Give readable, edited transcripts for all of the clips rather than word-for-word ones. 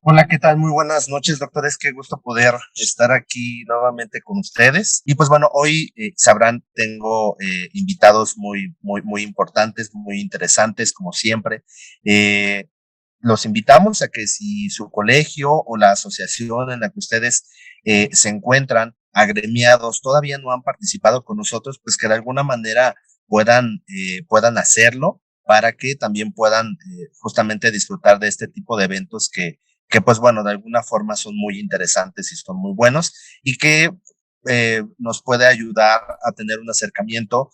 Hola, ¿qué tal? Muy buenas noches, doctores. Qué gusto poder estar aquí nuevamente con ustedes. Y pues bueno, hoy sabrán, tengo invitados muy importantes, muy interesantes, como siempre. Eh, los invitamos a que si su colegio o la asociación en la que ustedes se encuentran agremiados todavía no han participado con nosotros, pues que de alguna manera puedan hacerlo para que también puedan justamente disfrutar de este tipo de eventos que pues bueno, de alguna forma son muy interesantes y son muy buenos y que nos puede ayudar a tener un acercamiento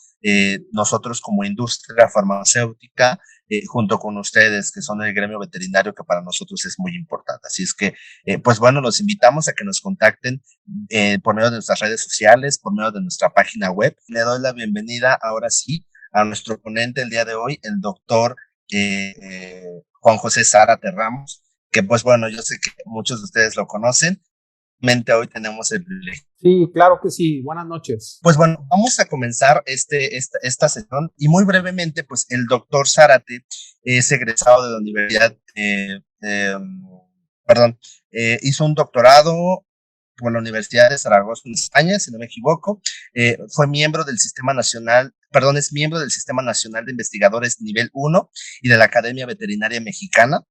nosotros como industria farmacéutica junto con ustedes que son el gremio veterinario que para nosotros es muy importante. Así es que, pues bueno, los invitamos a que nos contacten por medio de nuestras redes sociales, por medio de nuestra página web. Le doy la bienvenida ahora sí a nuestro ponente el día de hoy, el doctor Juan José Zárate Ramos, que pues bueno, yo sé que muchos de ustedes lo conocen. Hoy tenemos el privilegio. Sí, claro que sí. Buenas noches. Pues bueno, vamos a comenzar esta sesión y muy brevemente, pues el doctor Zárate es egresado de la Universidad, perdón, hizo un doctorado por la Universidad de Zaragoza en España, si no me equivoco. Fue miembro del Sistema Nacional, perdón, es miembro del Sistema Nacional de Investigadores Nivel 1 y de la Academia Veterinaria Mexicana,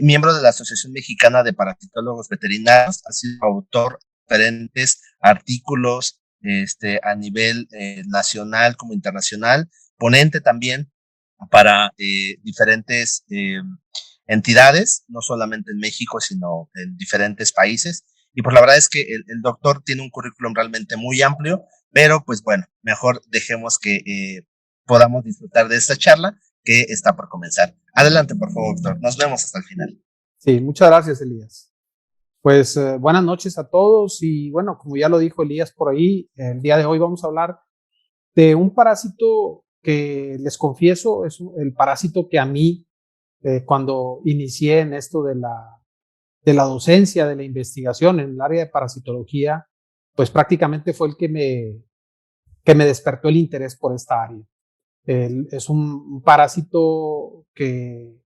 miembro de la Asociación Mexicana de Parasitólogos Veterinarios, ha sido autor de diferentes artículos a nivel nacional como internacional, ponente también para diferentes entidades, no solamente en México, sino en diferentes países. Y pues la verdad es que el doctor tiene un currículum realmente muy amplio, pero pues bueno, mejor dejemos que podamos disfrutar de esta charla que está por comenzar. Adelante, por favor, doctor. Nos vemos hasta el final. Sí, muchas gracias, Elías. Pues buenas noches a todos y bueno, como ya lo dijo Elías por ahí, el día de hoy vamos a hablar de un parásito que les confieso es el parásito que a mí, cuando inicié en esto de la docencia, de la investigación en el área de parasitología, pues prácticamente fue el que me despertó el interés por esta área. Es un parásito que,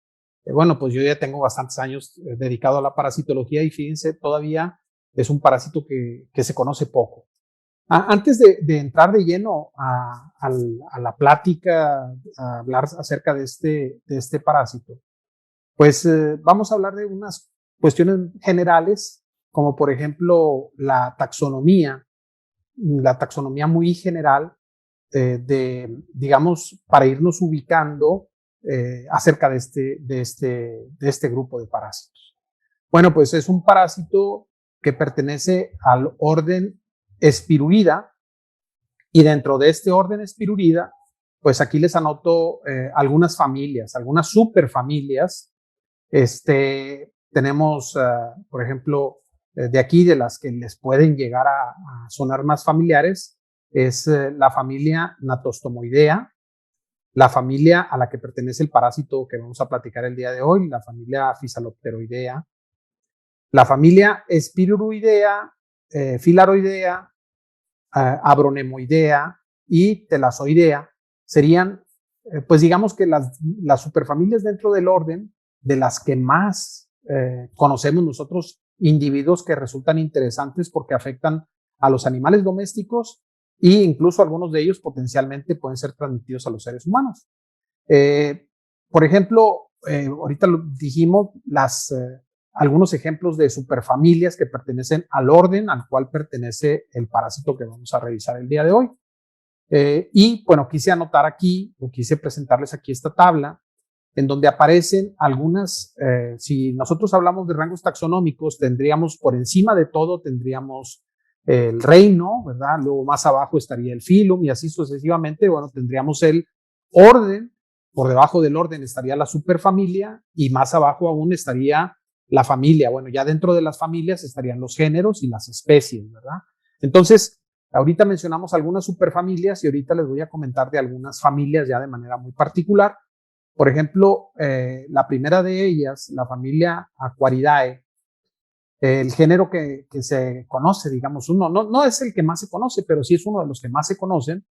bueno, pues yo ya tengo bastantes años dedicado a la parasitología y fíjense, todavía es un parásito que se conoce poco. Antes de entrar de lleno a la plática, a hablar acerca de este parásito, pues vamos a hablar de unas cuestiones generales, como por ejemplo la taxonomía muy general digamos, para irnos ubicando acerca de este grupo de parásitos. Bueno, pues es un parásito que pertenece al orden Spirurida y dentro de este orden Spirurida, pues aquí les anoto algunas familias, algunas superfamilias. Tenemos, por ejemplo, de aquí, de las que les pueden llegar a sonar más familiares, es la familia Natostomoidea, la familia a la que pertenece el parásito que vamos a platicar el día de hoy, la familia Physalopteroidea, la familia Spiruroidea, Filaroidea, Abronemoidea y Telazoidea serían, pues digamos que las superfamilias dentro del orden de las que más conocemos nosotros, individuos que resultan interesantes porque afectan a los animales domésticos e incluso algunos de ellos potencialmente pueden ser transmitidos a los seres humanos. Eh, por ejemplo, ahorita lo dijimos, algunos ejemplos de superfamilias que pertenecen al orden al cual pertenece el parásito que vamos a revisar el día de hoy. Y bueno, quise anotar aquí, o quise presentarles aquí esta tabla, en donde aparecen algunas, si nosotros hablamos de rangos taxonómicos, tendríamos por encima de todo, tendríamos el reino, ¿verdad? Luego más abajo estaría el filum y así sucesivamente, bueno, tendríamos el orden, por debajo del orden estaría la superfamilia y más abajo aún estaría la familia. Bueno, ya dentro de las familias estarían los géneros y las especies, ¿verdad? Entonces, ahorita mencionamos algunas superfamilias y ahorita les voy a comentar de algunas familias ya de manera muy particular. Por ejemplo, la primera de ellas, la familia Aquaridae, el género que se conoce, digamos, no es el que más se conoce, pero sí es uno de los que más se conocen,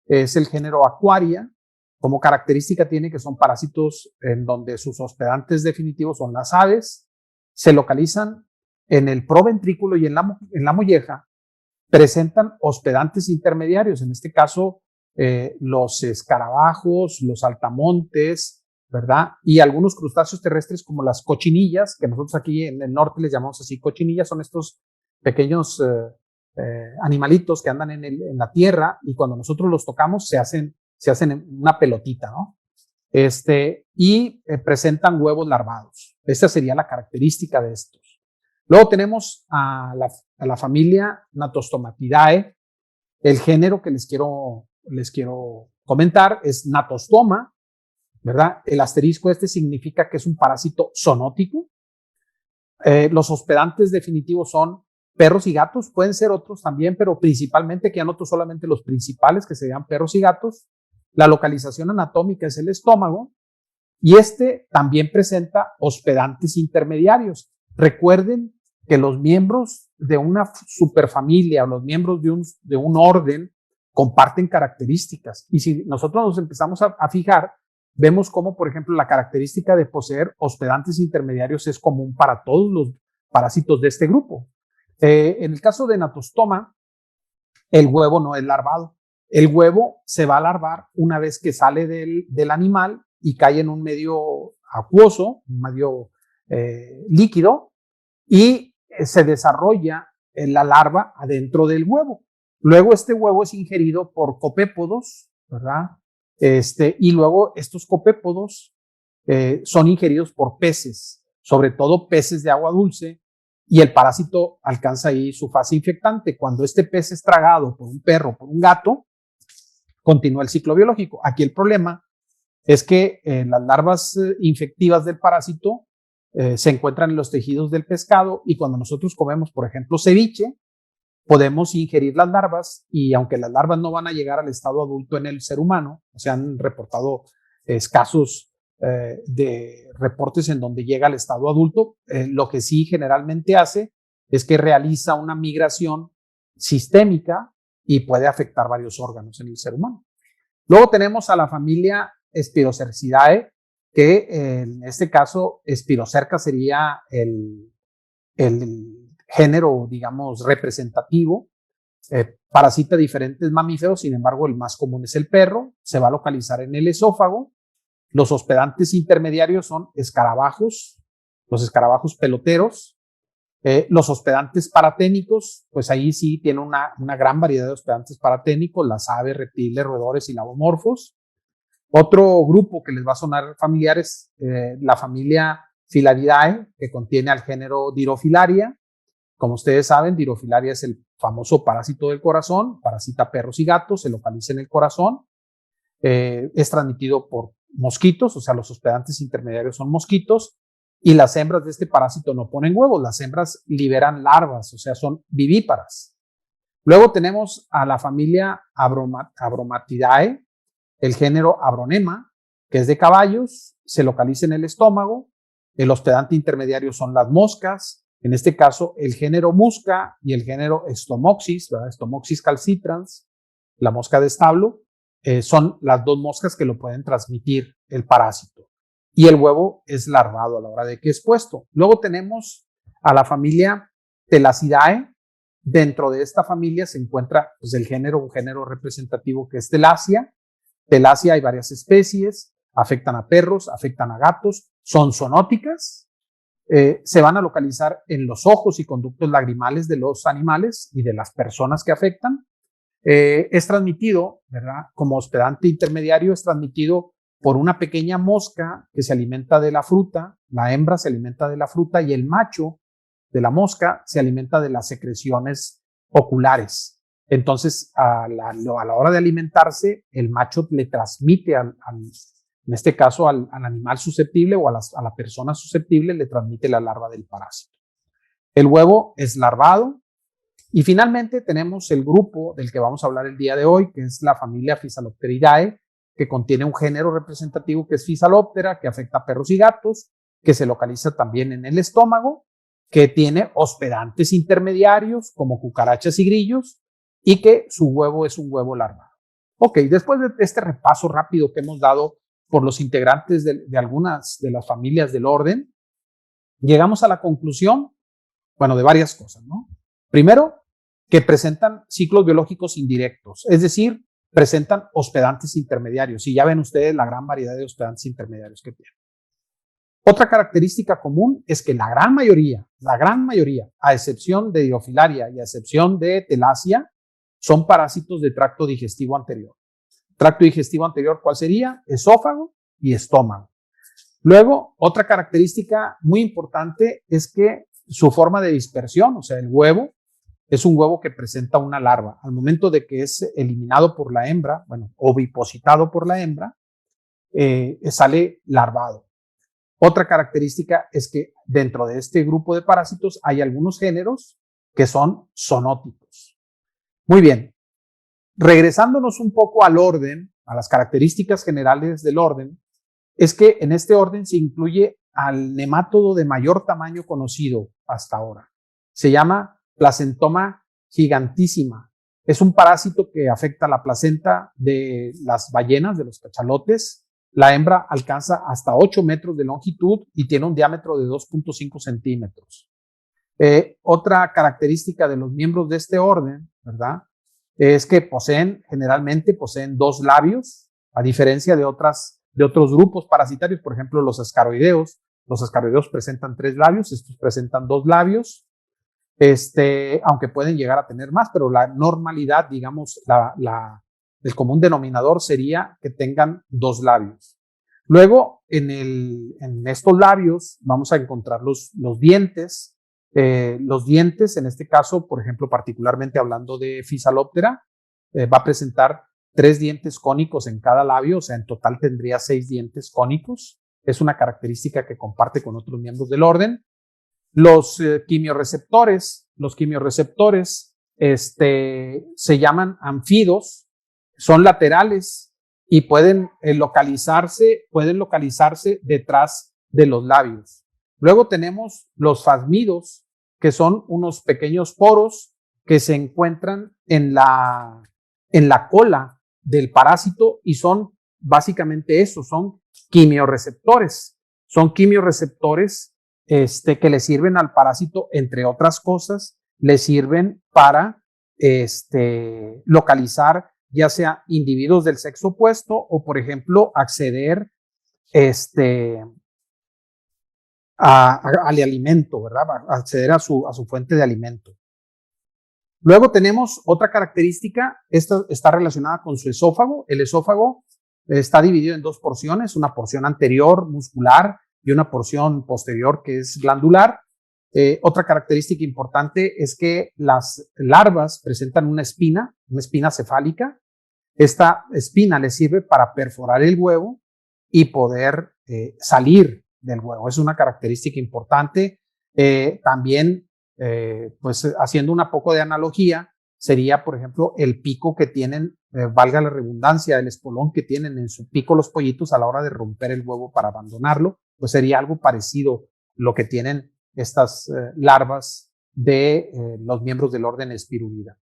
es el género Aquaria. Como característica tiene que son parásitos en donde sus hospedantes definitivos son las aves, se localizan en el proventrículo y en la molleja, presentan hospedantes intermediarios, en este caso los escarabajos, los saltamontes, ¿verdad? Y algunos crustáceos terrestres como las cochinillas, que nosotros aquí en el norte les llamamos así cochinillas, son estos pequeños animalitos que andan en la tierra y cuando nosotros los tocamos se hacen en una pelotita, ¿no? Y presentan huevos larvados. Esta sería la característica de estos. Luego tenemos a la familia Natostomatidae. El género que les quiero comentar es Natostoma, ¿verdad? El asterisco significa que es un parásito zoonótico. Los hospedantes definitivos son perros y gatos, pueden ser otros también, pero principalmente, que anoto solamente los principales, que serían perros y gatos. La localización anatómica es el estómago y también presenta hospedantes intermediarios. Recuerden que los miembros de una superfamilia o los miembros de un orden comparten características. Y si nosotros nos empezamos a fijar, vemos cómo, por ejemplo, la característica de poseer hospedantes intermediarios es común para todos los parásitos de este grupo. En el caso de Natostoma, el huevo no es larvado. El huevo se va a larvar una vez que sale del animal y cae en un medio acuoso, un medio líquido, y se desarrolla la larva adentro del huevo. Luego este huevo es ingerido por copépodos, ¿verdad? Y luego estos copépodos son ingeridos por peces, sobre todo peces de agua dulce, y el parásito alcanza ahí su fase infectante. Cuando este pez es tragado por un perro, por un gato, continúa el ciclo biológico. Aquí el problema es que las larvas infectivas del parásito se encuentran en los tejidos del pescado y cuando nosotros comemos, por ejemplo, ceviche, podemos ingerir las larvas y aunque las larvas no van a llegar al estado adulto en el ser humano, se han reportado escasos de reportes en donde llega al estado adulto, lo que sí generalmente hace es que realiza una migración sistémica y puede afectar varios órganos en el ser humano. Luego tenemos a la familia Spirocercidae, que en este caso Spirocerca sería el género, digamos, representativo. Parasita diferentes mamíferos, sin embargo, el más común es el perro, se va a localizar en el esófago. Los hospedantes intermediarios son escarabajos, los escarabajos peloteros. Los hospedantes paraténicos, pues ahí sí tiene una gran variedad de hospedantes paraténicos, las aves, reptiles, roedores y lavomorfos. Otro grupo que les va a sonar familiar es la familia Filaridae, que contiene al género Dirofilaria. Como ustedes saben, Dirofilaria es el famoso parásito del corazón, parasita perros y gatos, se localiza en el corazón. Es transmitido por mosquitos, o sea, los hospedantes intermediarios son mosquitos, y las hembras de este parásito no ponen huevos, las hembras liberan larvas, o sea, son vivíparas. Luego tenemos a la familia Abromatidae, el género Abronema, que es de caballos, se localiza en el estómago. El hospedante intermediario son las moscas, en este caso el género Musca y el género Stomoxis, ¿verdad? Stomoxis calcitrans, la mosca de establo, son las dos moscas que lo pueden transmitir el parásito. Y el huevo es larvado a la hora de que es puesto. Luego tenemos a la familia Telacidae. Dentro de esta familia se encuentra pues, un género representativo que es Telacia. Telacia hay varias especies, afectan a perros, afectan a gatos, son zoonóticas, se van a localizar en los ojos y conductos lagrimales de los animales y de las personas que afectan. Es transmitido, ¿verdad? Como hospedante intermediario, es transmitido por una pequeña mosca que se alimenta de la fruta, la hembra se alimenta de la fruta y el macho de la mosca se alimenta de las secreciones oculares. Entonces, a la hora de alimentarse, el macho le transmite, en este caso, al animal susceptible o a la persona susceptible, le transmite la larva del parásito. El huevo es larvado. Y finalmente tenemos el grupo del que vamos a hablar el día de hoy, que es la familia Physalopteridae, que contiene un género representativo que es Physaloptera, que afecta a perros y gatos, que se localiza también en el estómago, que tiene hospedantes intermediarios como cucarachas y grillos, y que su huevo es un huevo larvado. Ok, después de este repaso rápido que hemos dado por los integrantes de algunas de las familias del orden, Llegamos a la conclusión, bueno, de varias cosas, ¿no? Primero, que presentan ciclos biológicos indirectos, es decir, presentan hospedantes intermediarios, y ya ven ustedes la gran variedad de hospedantes intermediarios que tienen. Otra característica común es que la gran mayoría, a excepción de Diofilaria y a excepción de Telacia, son parásitos de tracto digestivo anterior. Tracto digestivo anterior, ¿cuál sería? Esófago y estómago. Luego, otra característica muy importante es que su forma de dispersión, o sea, el huevo, es un huevo que presenta una larva. Al momento de que es eliminado por la hembra, bueno, ovipositado por la hembra, sale larvado. Otra característica es que dentro de este grupo de parásitos hay algunos géneros que son zoonóticos. Muy bien, regresándonos un poco al orden, a las características generales del orden, es que en este orden se incluye al nemátodo de mayor tamaño conocido hasta ahora. Se llama Placentoma gigantísima. Es un parásito que afecta la placenta de las ballenas, de los cachalotes. La hembra alcanza hasta 8 metros de longitud y tiene un diámetro de 2.5 centímetros. Otra característica de los miembros de este orden, ¿verdad?, es que generalmente poseen 2 labios, a diferencia de otros grupos parasitarios, por ejemplo, los ascaroideos. Los ascaroideos presentan 3 labios, estos presentan 2 labios, aunque pueden llegar a tener más, pero la normalidad, digamos, el común denominador sería que tengan 2 labios. Luego, en estos labios vamos a encontrar los dientes. Los dientes, en este caso, por ejemplo, particularmente hablando de Physaloptera, va a presentar 3 dientes cónicos en cada labio, o sea, en total tendría 6 dientes cónicos. Es una característica que comparte con otros miembros del orden. Los quimioreceptores se llaman anfidos, son laterales y pueden localizarse detrás de los labios. Luego tenemos los fasmidos, que son unos pequeños poros que se encuentran en la cola del parásito y son básicamente eso, son quimioreceptores. Son quimioreceptores que le sirven al parásito, entre otras cosas, le sirven para localizar ya sea individuos del sexo opuesto o, por ejemplo, acceder al alimento, ¿verdad? Acceder a su fuente de alimento. Luego tenemos otra característica, esta está relacionada con su esófago. El esófago está dividido en 2 porciones, una porción anterior muscular y una porción posterior que es glandular. Otra característica importante es que las larvas presentan una espina cefálica. Esta espina les sirve para perforar el huevo y poder salir del huevo. Es una característica importante. También, pues haciendo un poco de analogía, sería, por ejemplo, el pico que tienen, valga la redundancia, el espolón que tienen en su pico los pollitos a la hora de romper el huevo para abandonarlo, pues sería algo parecido lo que tienen estas larvas de los miembros del orden Spirulida.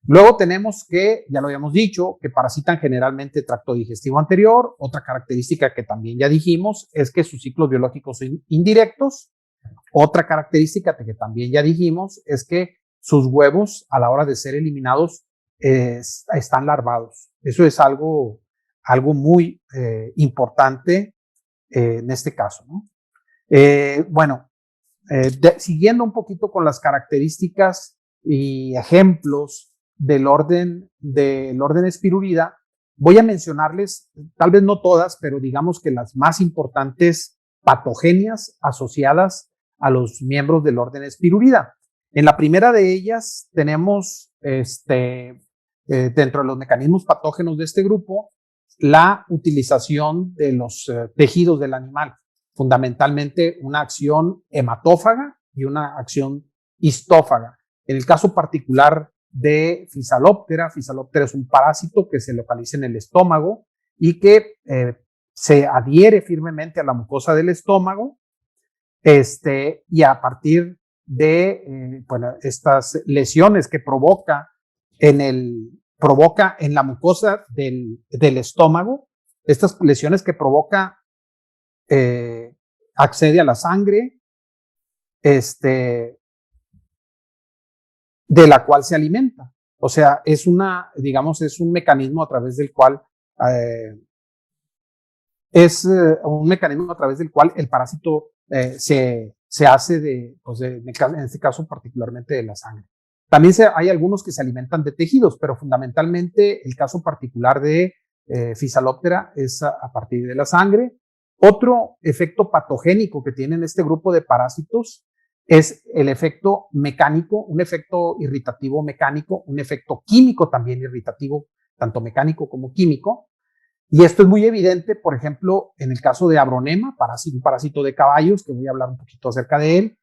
Luego tenemos que, ya lo habíamos dicho, que parasitan generalmente tracto digestivo anterior. Otra característica que también ya dijimos es que sus ciclos biológicos son indirectos. Otra característica que también ya dijimos es que sus huevos, a la hora de ser eliminados, están larvados. Eso es algo muy importante en este caso, ¿no? Siguiendo un poquito con las características y ejemplos del orden Spirulida, voy a mencionarles, tal vez no todas, pero digamos que las más importantes patogenias asociadas a los miembros del orden Spirulida. En la primera de ellas tenemos, dentro de los mecanismos patógenos de este grupo, la utilización de los tejidos del animal, fundamentalmente una acción hematófaga y una acción histófaga. En el caso particular de Physaloptera es un parásito que se localiza en el estómago y que se adhiere firmemente a la mucosa del estómago, y a partir de estas lesiones que provoca en la mucosa del estómago, estas lesiones que provoca accede a la sangre de la cual se alimenta. O sea, es un mecanismo a través del cual el parásito se hace en este caso particularmente de la sangre. También hay algunos que se alimentan de tejidos, pero fundamentalmente el caso particular de Physaloptera es a partir de la sangre. Otro efecto patogénico que tienen este grupo de parásitos es el efecto mecánico, un efecto irritativo mecánico, un efecto químico también irritativo, tanto mecánico como químico. Y esto es muy evidente, por ejemplo, en el caso de Abronema, un parásito de caballos, que voy a hablar un poquito acerca de él,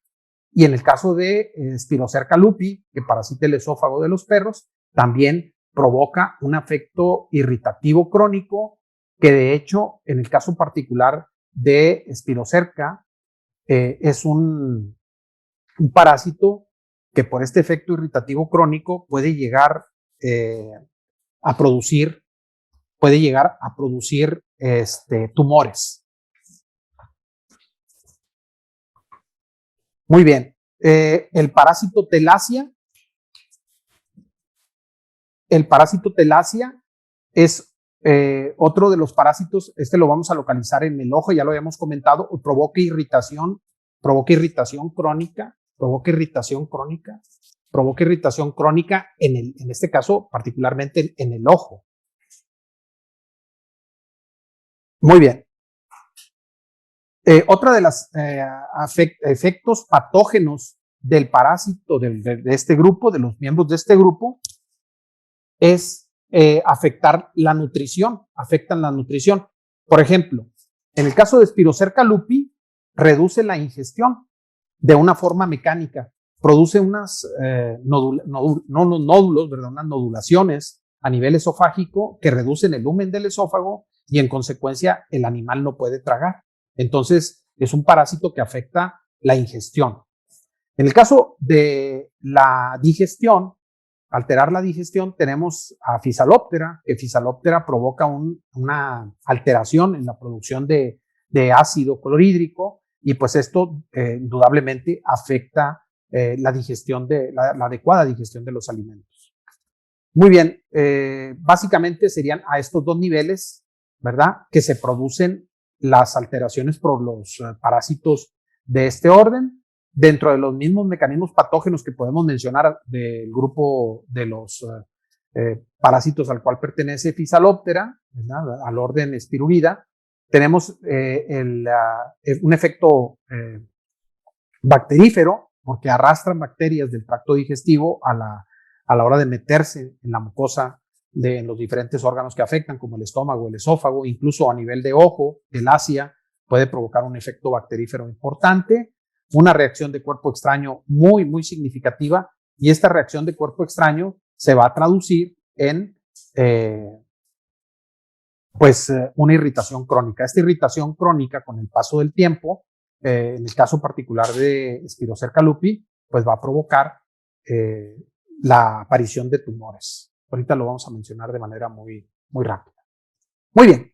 y en el caso de Spirocerca lupi, que parasita el esófago de los perros, también provoca un efecto irritativo crónico, que de hecho, en el caso particular de Spirocerca, es un parásito que por este efecto irritativo crónico puede llegar a producir tumores. Muy bien. El parásito Telacia. El parásito Telacia es otro de los parásitos. Lo vamos a localizar en el ojo, ya lo habíamos comentado. Provoca irritación crónica. En este caso, particularmente en el ojo. Muy bien. Otra de los efectos patógenos del parásito de este grupo, de los miembros de este grupo, es afectan la nutrición. Por ejemplo, en el caso de Spirocerca lupi, reduce la ingestión de una forma mecánica, produce unas unas nodulaciones a nivel esofágico que reducen el lumen del esófago y en consecuencia el animal no puede tragar. Entonces es un parásito que afecta la ingestión. En el caso de la digestión, alterar la digestión, tenemos a Physaloptera, que Physaloptera provoca una alteración en la producción de ácido clorhídrico y pues esto indudablemente afecta la adecuada digestión de los alimentos. Muy bien, básicamente serían a estos dos niveles, ¿verdad?, que se producen las alteraciones por los parásitos de este orden. Dentro de los mismos mecanismos patógenos que podemos mencionar del grupo de los parásitos al cual pertenece Physaloptera, ¿verdad?, al orden Spirulida, tenemos un efecto bacterífero, porque arrastran bacterias del tracto digestivo a la hora de meterse en la mucosa en los diferentes órganos que afectan, como el estómago, el esófago, incluso a nivel de ojo, el asia, puede provocar un efecto bacterífero importante, una reacción de cuerpo extraño muy, muy significativa, y esta reacción de cuerpo extraño se va a traducir en una irritación crónica. Esta irritación crónica, con el paso del tiempo, en el caso particular de Spirocerca lupi, pues va a provocar la aparición de tumores. Ahorita lo vamos a mencionar de manera muy, muy rápida. Muy bien.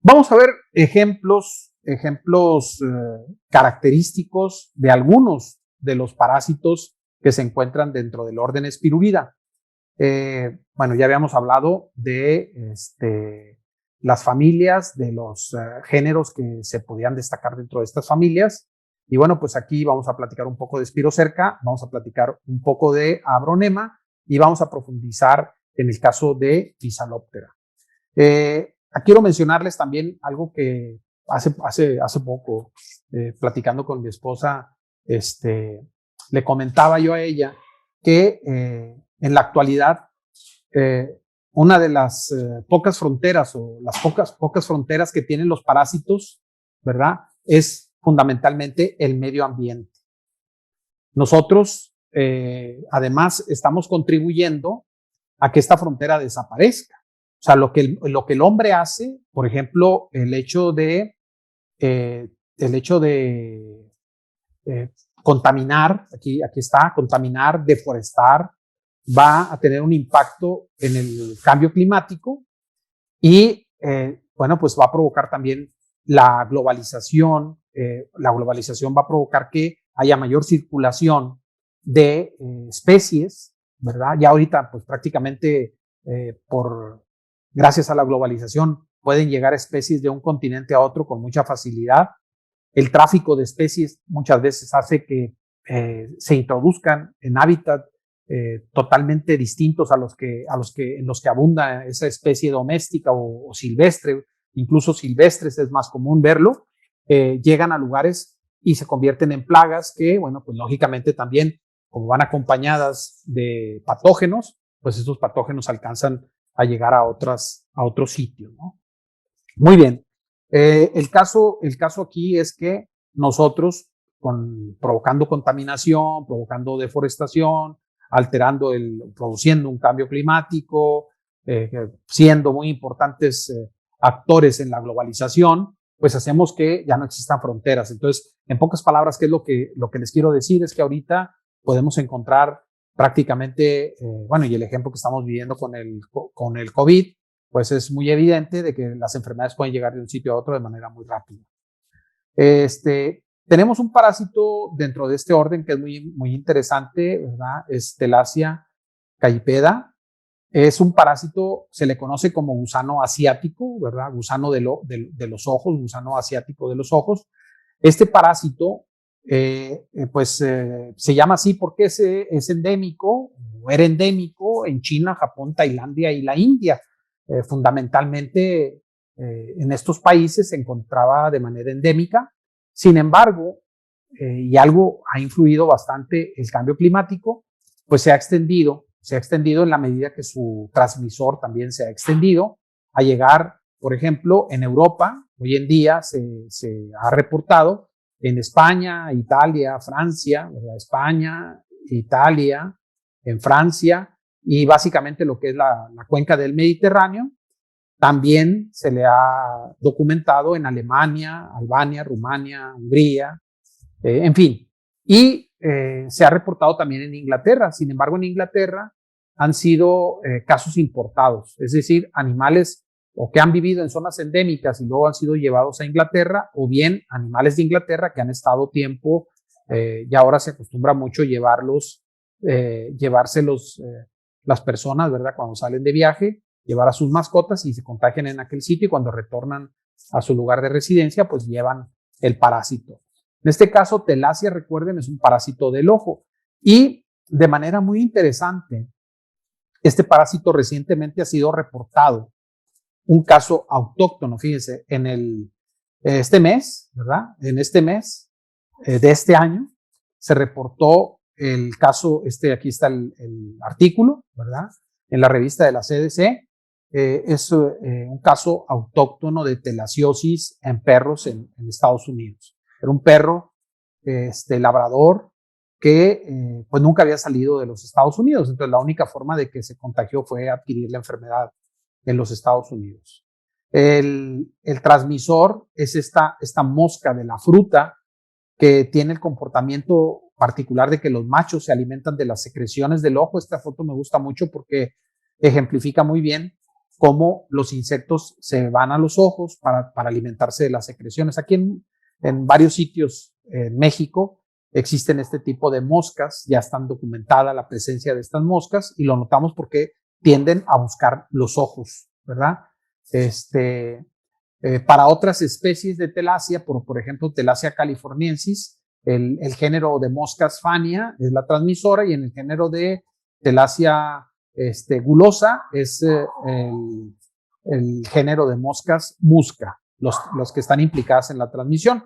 Vamos a ver ejemplos característicos de algunos de los parásitos que se encuentran dentro del orden Spirulida. Ya habíamos hablado de las familias, de los géneros que se podían destacar dentro de estas familias. Y bueno, pues aquí vamos a platicar un poco de Spirocerca, vamos a platicar un poco de Abronema y vamos a profundizar en el caso de Physaloptera. Quiero mencionarles también algo que hace poco, platicando con mi esposa, le comentaba yo a ella que en la actualidad una de las pocas fronteras o las pocas fronteras que tienen los parásitos, ¿verdad?, es fundamentalmente el medio ambiente. Nosotros, además, estamos contribuyendo a que esta frontera desaparezca. O sea, lo que el hombre hace, por ejemplo, el hecho de contaminar, aquí está, contaminar, deforestar, va a tener un impacto en el cambio climático y, pues va a provocar también la globalización. La globalización va a provocar que haya mayor circulación de especies, ¿verdad? Ya ahorita, pues prácticamente gracias a la globalización, pueden llegar especies de un continente a otro con mucha facilidad. El tráfico de especies muchas veces hace que se introduzcan en hábitats totalmente distintos en los que abunda esa especie doméstica o silvestre, incluso silvestres es más común verlo, llegan a lugares y se convierten en plagas que, bueno, pues lógicamente también, como van acompañadas de patógenos, pues estos patógenos alcanzan a llegar a otros sitios, ¿no? Muy bien. El caso aquí es que nosotros, provocando contaminación, provocando deforestación, produciendo un cambio climático, siendo muy importantes actores en la globalización, pues hacemos que ya no existan fronteras. Entonces, en pocas palabras, ¿qué es lo que les quiero decir? Es que ahorita podemos encontrar prácticamente, bueno, y el ejemplo que estamos viviendo con el COVID, pues es muy evidente de que las enfermedades pueden llegar de un sitio a otro de manera muy rápida. Tenemos un parásito dentro de este orden que es muy, muy interesante, ¿verdad? Es Thalassiya callipeda. Es un parásito, se le conoce como gusano asiático, ¿verdad? Gusano de los ojos, gusano asiático de los ojos. Este parásito, se llama así porque es endémico, o era endémico en China, Japón, Tailandia y la India. Fundamentalmente en estos países se encontraba de manera endémica. Sin embargo, y algo ha influido bastante el cambio climático, pues se ha extendido en la medida que su transmisor también se ha extendido a llegar, por ejemplo, en Europa. Hoy en día se ha reportado en España, Italia, Francia, ¿verdad? España, Italia, en Francia, y básicamente lo que es la cuenca del Mediterráneo. También se le ha documentado en Alemania, Albania, Rumania, Hungría, en fin. Y se ha reportado también en Inglaterra. Sin embargo, en Inglaterra han sido casos importados, es decir, animales o que han vivido en zonas endémicas y luego han sido llevados a Inglaterra, o bien animales de Inglaterra que han estado tiempo, y ahora se acostumbra mucho llevárselos las personas, ¿verdad? Cuando salen de viaje, llevar a sus mascotas y se contagian en aquel sitio, y cuando retornan a su lugar de residencia, pues llevan el parásito. En este caso, Thalassiya, recuerden, es un parásito del ojo. Y de manera muy interesante, este parásito recientemente ha sido reportado. Un caso autóctono, fíjense, este mes, ¿verdad? En este mes de este año, se reportó el caso, aquí está el artículo, ¿verdad? En la revista de la CDC, es un caso autóctono de telasciosis en perros en Estados Unidos. Era un perro labrador que pues nunca había salido de los Estados Unidos. Entonces la única forma de que se contagió fue adquirir la enfermedad en los Estados Unidos. El transmisor es esta mosca de la fruta que tiene el comportamiento particular de que los machos se alimentan de las secreciones del ojo. Esta foto me gusta mucho porque ejemplifica muy bien cómo los insectos se van a los ojos para alimentarse de las secreciones. Aquí en varios sitios en México existen este tipo de moscas, ya están documentada la presencia de estas moscas y lo notamos porque tienden a buscar los ojos, ¿verdad? Para otras especies de Thalassiya, por ejemplo, Thalassiya californiensis, el género de moscas Phania es la transmisora, y en el género de Thalassiya gulosa es el género de moscas musca, los que están implicadas en la transmisión.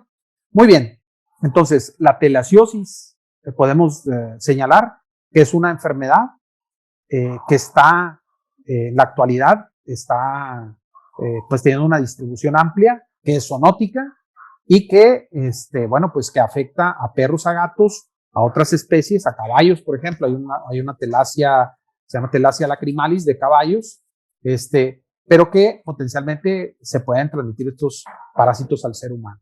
Muy bien, entonces la telasciosis podemos señalar que es una enfermedad que está en la actualidad, está pues teniendo una distribución amplia, que es zoonótica y que, bueno, pues que afecta a perros, a gatos, a otras especies, a caballos, por ejemplo. Hay una Thalassiya, se llama Thalassiya lacrimalis de caballos, pero que potencialmente se pueden transmitir estos parásitos al ser humano.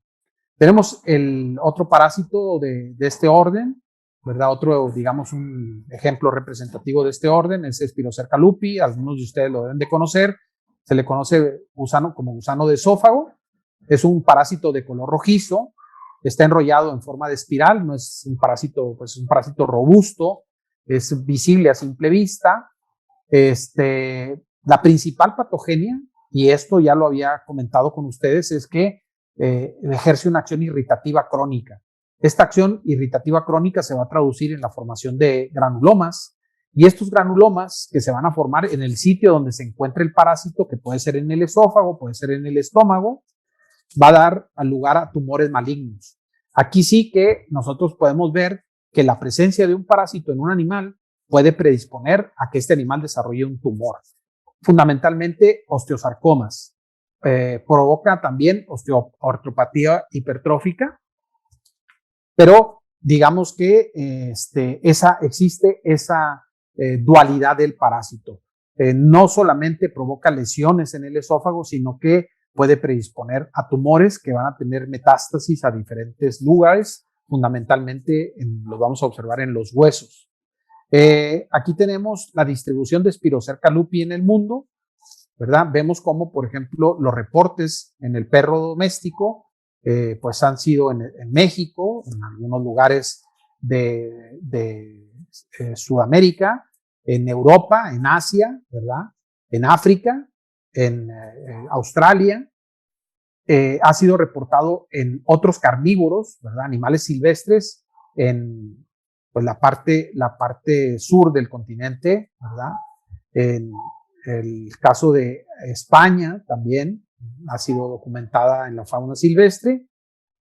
Tenemos el otro parásito de este orden, ¿verdad? Otro, digamos, un ejemplo representativo de este orden es Spirocerca lupi. Algunos de ustedes lo deben de conocer. Se le conoce como gusano de esófago. Es un parásito de color rojizo está enrollado en forma de espiral, no es un parásito, pues es un parásito robusto, es visible a simple vista. La principal patogenia, y esto ya lo había comentado con ustedes, es que ejerce una acción irritativa crónica. Esta acción irritativa crónica se va a traducir en la formación de granulomas, y estos granulomas que se van a formar en el sitio donde se encuentra el parásito, que puede ser en el esófago, puede ser en el estómago, va a dar lugar a tumores malignos. Aquí sí que nosotros podemos ver que la presencia de un parásito en un animal puede predisponer a que este animal desarrolle un tumor. Fundamentalmente osteosarcomas. Provoca también osteoartropatía hipertrófica, pero digamos que existe esa dualidad del parásito. No solamente provoca lesiones en el esófago, sino que puede predisponer a tumores que van a tener metástasis a diferentes lugares, fundamentalmente los vamos a observar en los huesos. Aquí tenemos la distribución de Spirocerca lupi en el mundo, ¿verdad? Vemos cómo, por ejemplo, los reportes en el perro doméstico, pues han sido en México, en algunos lugares de Sudamérica, en Europa, en Asia, ¿verdad? En África, en Australia. Ha sido reportado en otros carnívoros, ¿verdad? Animales silvestres, en pues, la parte sur del continente, ¿verdad? En el caso de España también ha sido documentada en la fauna silvestre,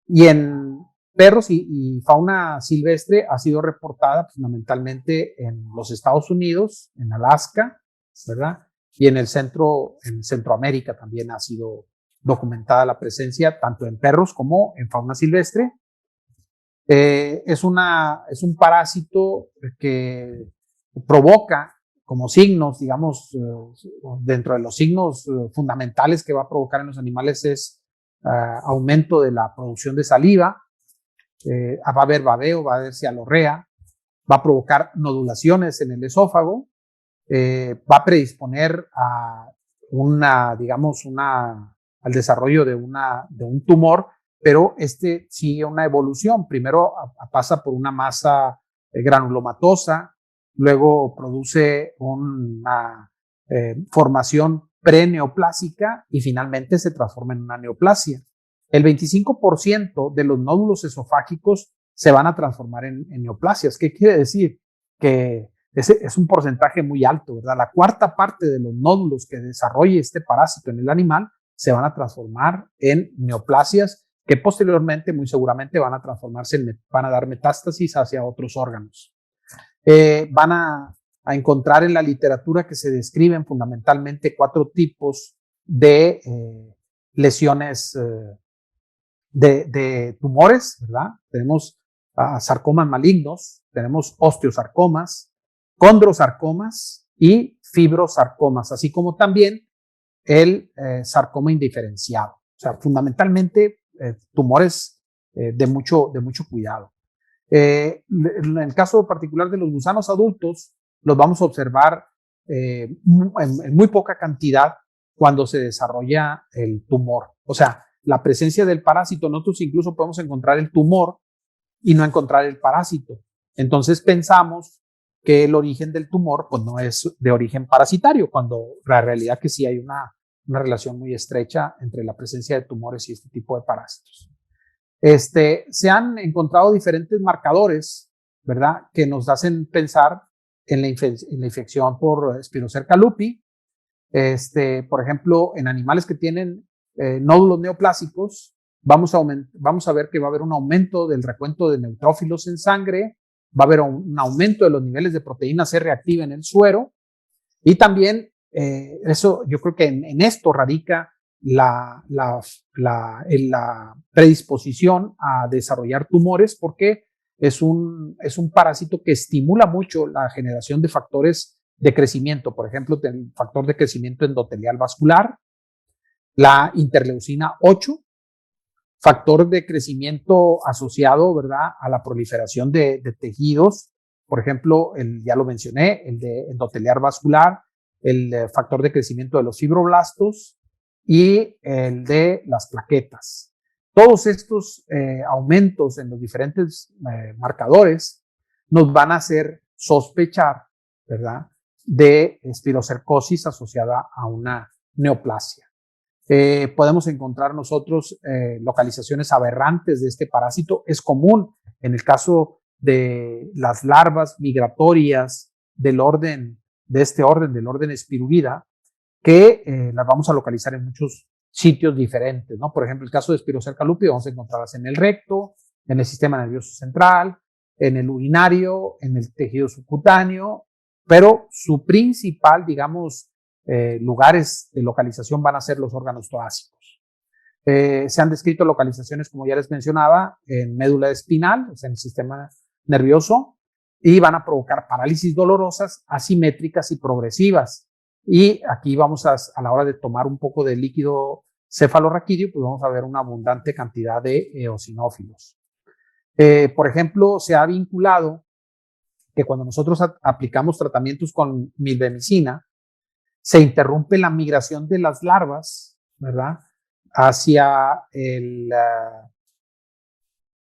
y en perros y fauna silvestre ha sido reportada fundamentalmente en los Estados Unidos, en Alaska, ¿verdad? Y en Centroamérica también ha sido documentada la presencia tanto en perros como en fauna silvestre. Es un parásito que provoca como signos, digamos, dentro de los signos fundamentales que va a provocar en los animales es aumento de la producción de saliva, va a haber babeo, va a haber cialorrea, va a provocar nodulaciones en el esófago, va a predisponer a al desarrollo de un tumor, pero sigue una evolución. Primero pasa por una masa granulomatosa, luego produce una formación preneoplásica y finalmente se transforma en una neoplasia. El 25% de los nódulos esofágicos se van a transformar en neoplasias. ¿Qué quiere decir? Que ese es un porcentaje muy alto, ¿verdad? La cuarta parte de los nódulos que desarrolle este parásito en el animal se van a transformar en neoplasias que posteriormente, muy seguramente, van a dar metástasis hacia otros órganos. Van a encontrar en la literatura que se describen fundamentalmente 4 tipos de lesiones de tumores, ¿verdad? Tenemos sarcomas malignos, tenemos osteosarcomas, condrosarcomas y fibrosarcomas, así como también el sarcoma indiferenciado. O sea, fundamentalmente tumores de mucho cuidado. En el caso particular de los gusanos adultos, los vamos a observar en muy poca cantidad cuando se desarrolla el tumor. O sea, la presencia del parásito, nosotros incluso podemos encontrar el tumor y no encontrar el parásito. Entonces pensamos que el origen del tumor pues no es de origen parasitario, cuando la realidad que sí hay una relación muy estrecha entre la presencia de tumores y este tipo de parásitos. Se han encontrado diferentes marcadores, ¿verdad?, que nos hacen pensar en la infección por Spirocerca lupi. Por ejemplo, en animales que tienen nódulos neoplásicos, vamos a ver que va a haber un aumento del recuento de neutrófilos en sangre, va a haber un aumento de los niveles de proteína C reactiva en el suero, y también eso, yo creo que en esto radica la predisposición a desarrollar tumores, porque es un parásito que estimula mucho la generación de factores de crecimiento, por ejemplo, el factor de crecimiento endotelial vascular, la interleucina 8, factor de crecimiento asociado, ¿verdad?, a la proliferación de tejidos, por ejemplo, ya lo mencioné, el de endotelial vascular, el factor de crecimiento de los fibroblastos y el de las plaquetas. Todos estos aumentos en los diferentes marcadores nos van a hacer sospechar, ¿verdad?, de espirocercosis asociada a una neoplasia. Podemos encontrar nosotros localizaciones aberrantes de este parásito. Es común en el caso de las larvas migratorias del orden, del orden Spirulida, que las vamos a localizar en muchos sitios diferentes, ¿no? Por ejemplo, el caso de Spirocerca lupi vamos a encontrarlas en el recto, en el sistema nervioso central, en el urinario, en el tejido subcutáneo, pero su principal, digamos, lugares de localización van a ser los órganos torácicos. Se han descrito localizaciones, como ya les mencionaba, en médula espinal, o sea, en el sistema nervioso, y van a provocar parálisis dolorosas, asimétricas y progresivas. Y aquí vamos a la hora de tomar un poco de líquido cefalorraquídeo, pues vamos a ver una abundante cantidad de eosinófilos. Por ejemplo, se ha vinculado que cuando nosotros aplicamos tratamientos con milbemicina, se interrumpe la migración de las larvas, ¿verdad?, hacia el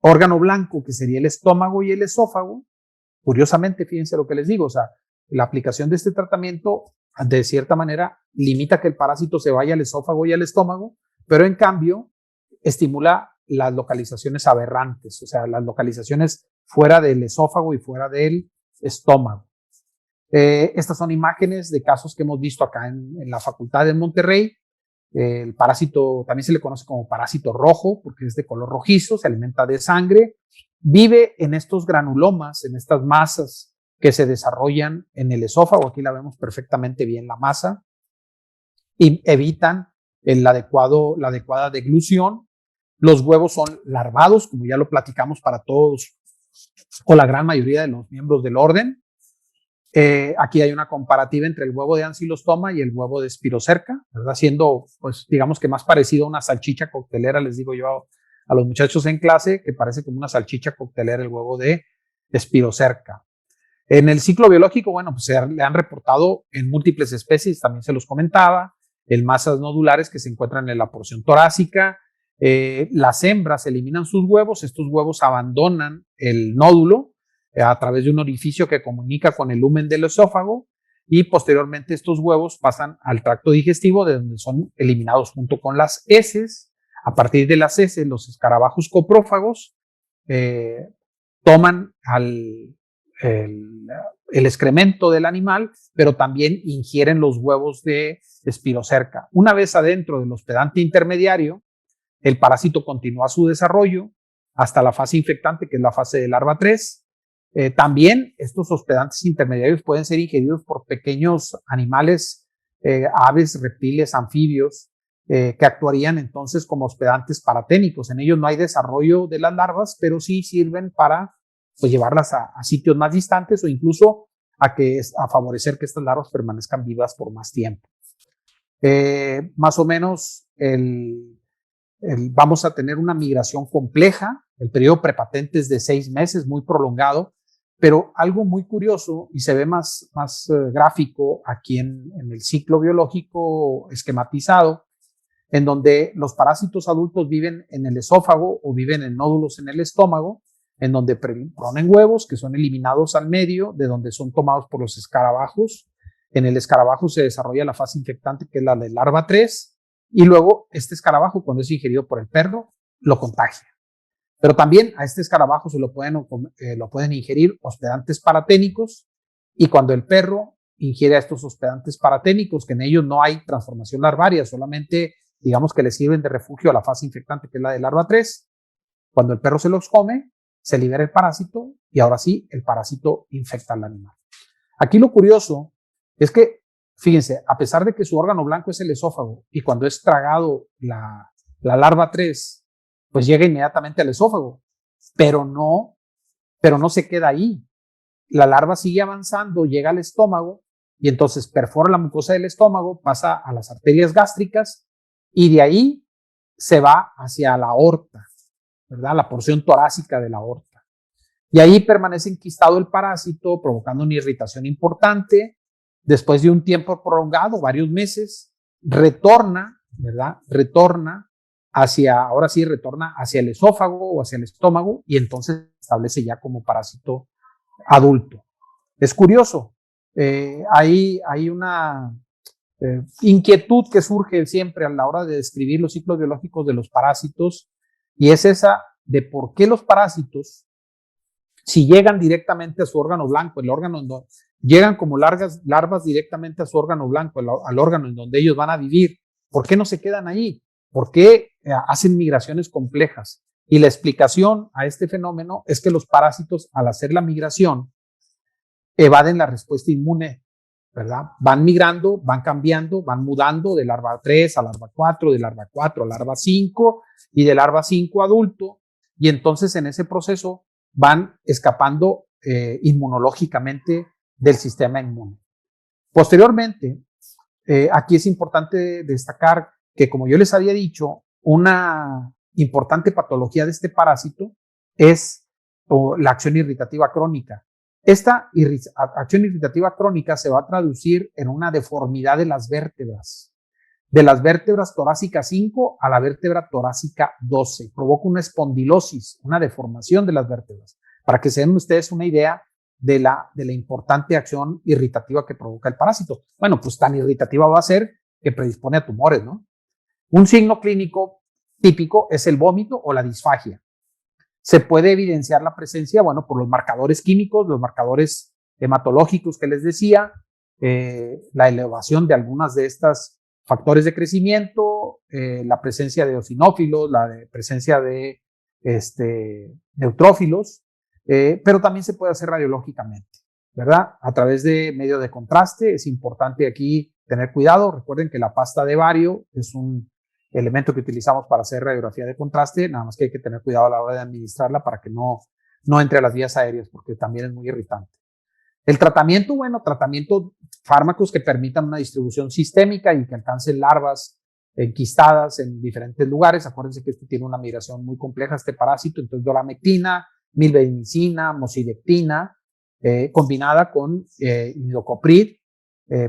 órgano blanco, que sería el estómago y el esófago. Curiosamente, fíjense lo que les digo, o sea, la aplicación de este tratamiento, de cierta manera, limita que el parásito se vaya al esófago y al estómago, pero en cambio, estimula las localizaciones aberrantes, o sea, las localizaciones fuera del esófago y fuera del estómago. Estas son imágenes de casos que hemos visto acá en la Facultad de Monterrey. El parásito también se le conoce como parásito rojo porque es de color rojizo, se alimenta de sangre, vive en estos granulomas, en estas masas que se desarrollan en el esófago. Aquí la vemos perfectamente bien, la masa, y evitan la adecuada deglución. Los huevos son larvados, como ya lo platicamos para todos o la gran mayoría de los miembros del orden. Aquí hay una comparativa entre el huevo de Ancylostoma y el huevo de Spirocerca, ¿verdad? Siendo, pues, digamos que más parecido a una salchicha coctelera, les digo yo a los muchachos en clase, que parece como una salchicha coctelera el huevo de Spirocerca. En el ciclo biológico, bueno, pues le han reportado en múltiples especies, también se los comentaba, en masas nodulares que se encuentran en la porción torácica. Las hembras eliminan sus huevos, estos huevos abandonan el nódulo a través de un orificio que comunica con el lumen del esófago, y posteriormente estos huevos pasan al tracto digestivo, de donde son eliminados junto con las heces. A partir de las heces, los escarabajos coprófagos toman el excremento del animal, pero también ingieren los huevos de Spirocerca. Una vez adentro del hospedante intermediario, el parásito continúa su desarrollo hasta la fase infectante, que es la fase de larva 3. También estos hospedantes intermediarios pueden ser ingeridos por pequeños animales, aves, reptiles, anfibios, que actuarían entonces como hospedantes paraténicos. En ellos no hay desarrollo de las larvas, pero sí sirven para, pues, llevarlas a sitios más distantes o incluso a favorecer que estas larvas permanezcan vivas por más tiempo. Más o menos vamos a tener una migración compleja. El periodo prepatente es de 6 meses, muy prolongado, pero algo muy curioso y se ve más gráfico aquí en el ciclo biológico esquematizado, en donde los parásitos adultos viven en el esófago o viven en nódulos en el estómago, en donde ponen huevos que son eliminados al medio, de donde son tomados por los escarabajos. En el escarabajo se desarrolla la fase infectante, que es la de larva 3, y luego este escarabajo, cuando es ingerido por el perro, lo contagia. Pero también a este escarabajo lo pueden ingerir hospedantes paraténicos, y cuando el perro ingiere a estos hospedantes paraténicos, que en ellos no hay transformación larvaria, solamente digamos que le sirven de refugio a la fase infectante, que es la de larva 3, cuando el perro se los come, se libera el parásito y ahora sí, el parásito infecta al animal. Aquí lo curioso es que, fíjense, a pesar de que su órgano blanco es el esófago y cuando es tragado la larva 3, pues llega inmediatamente al esófago, pero no se queda ahí. La larva sigue avanzando, llega al estómago y entonces perfora la mucosa del estómago, pasa a las arterias gástricas y de ahí se va hacia la aorta, ¿verdad? La porción torácica de la aorta. Y ahí permanece enquistado el parásito, provocando una irritación importante. Después de un tiempo prolongado, varios meses, retorna, ¿verdad? Retorna ahora sí retorna hacia el esófago o hacia el estómago y entonces se establece ya como parásito adulto. Es curioso, hay una inquietud que surge siempre a la hora de describir los ciclos biológicos de los parásitos y es esa de por qué los parásitos, si llegan directamente a su órgano blanco, el órgano en donde llegan como larvas directamente a su órgano blanco, al órgano en donde ellos van a vivir, ¿por qué no se quedan allí? ¿Por qué hacen migraciones complejas? Y la explicación a este fenómeno es que los parásitos, al hacer la migración, evaden la respuesta inmune, ¿verdad? Van migrando, van cambiando, van mudando de larva 3 a larva 4, de larva 4 a larva 5 y de larva 5 a adulto. Y entonces en ese proceso van escapando inmunológicamente del sistema inmune. Posteriormente, aquí es importante destacar que, como yo les había dicho, una importante patología de este parásito es la acción irritativa crónica. Esta acción irritativa crónica se va a traducir en una deformidad de las vértebras torácicas 5 a la vértebra torácica 12. Provoca una espondilosis, una deformación de las vértebras. Para que se den ustedes una idea de la importante acción irritativa que provoca el parásito. Bueno, pues tan irritativa va a ser que predispone a tumores, ¿no? Un signo clínico típico es el vómito o la disfagia. Se puede evidenciar la presencia, bueno, por los marcadores químicos, los marcadores hematológicos que les decía, la elevación de algunas de estas factores de crecimiento, la presencia de eosinófilos, presencia de neutrófilos, pero también se puede hacer radiológicamente, ¿verdad? A través de medio de contraste. Es importante aquí tener cuidado. Recuerden que la pasta de bario es un elemento que utilizamos para hacer radiografía de contraste, nada más que hay que tener cuidado a la hora de administrarla para que no entre a las vías aéreas, porque también es muy irritante. El tratamiento, bueno, fármacos que permitan una distribución sistémica y que alcancen larvas enquistadas en diferentes lugares. Acuérdense que tiene una migración muy compleja, este parásito, entonces doramectina, milbemicina, mosileptina, combinada con imidacloprid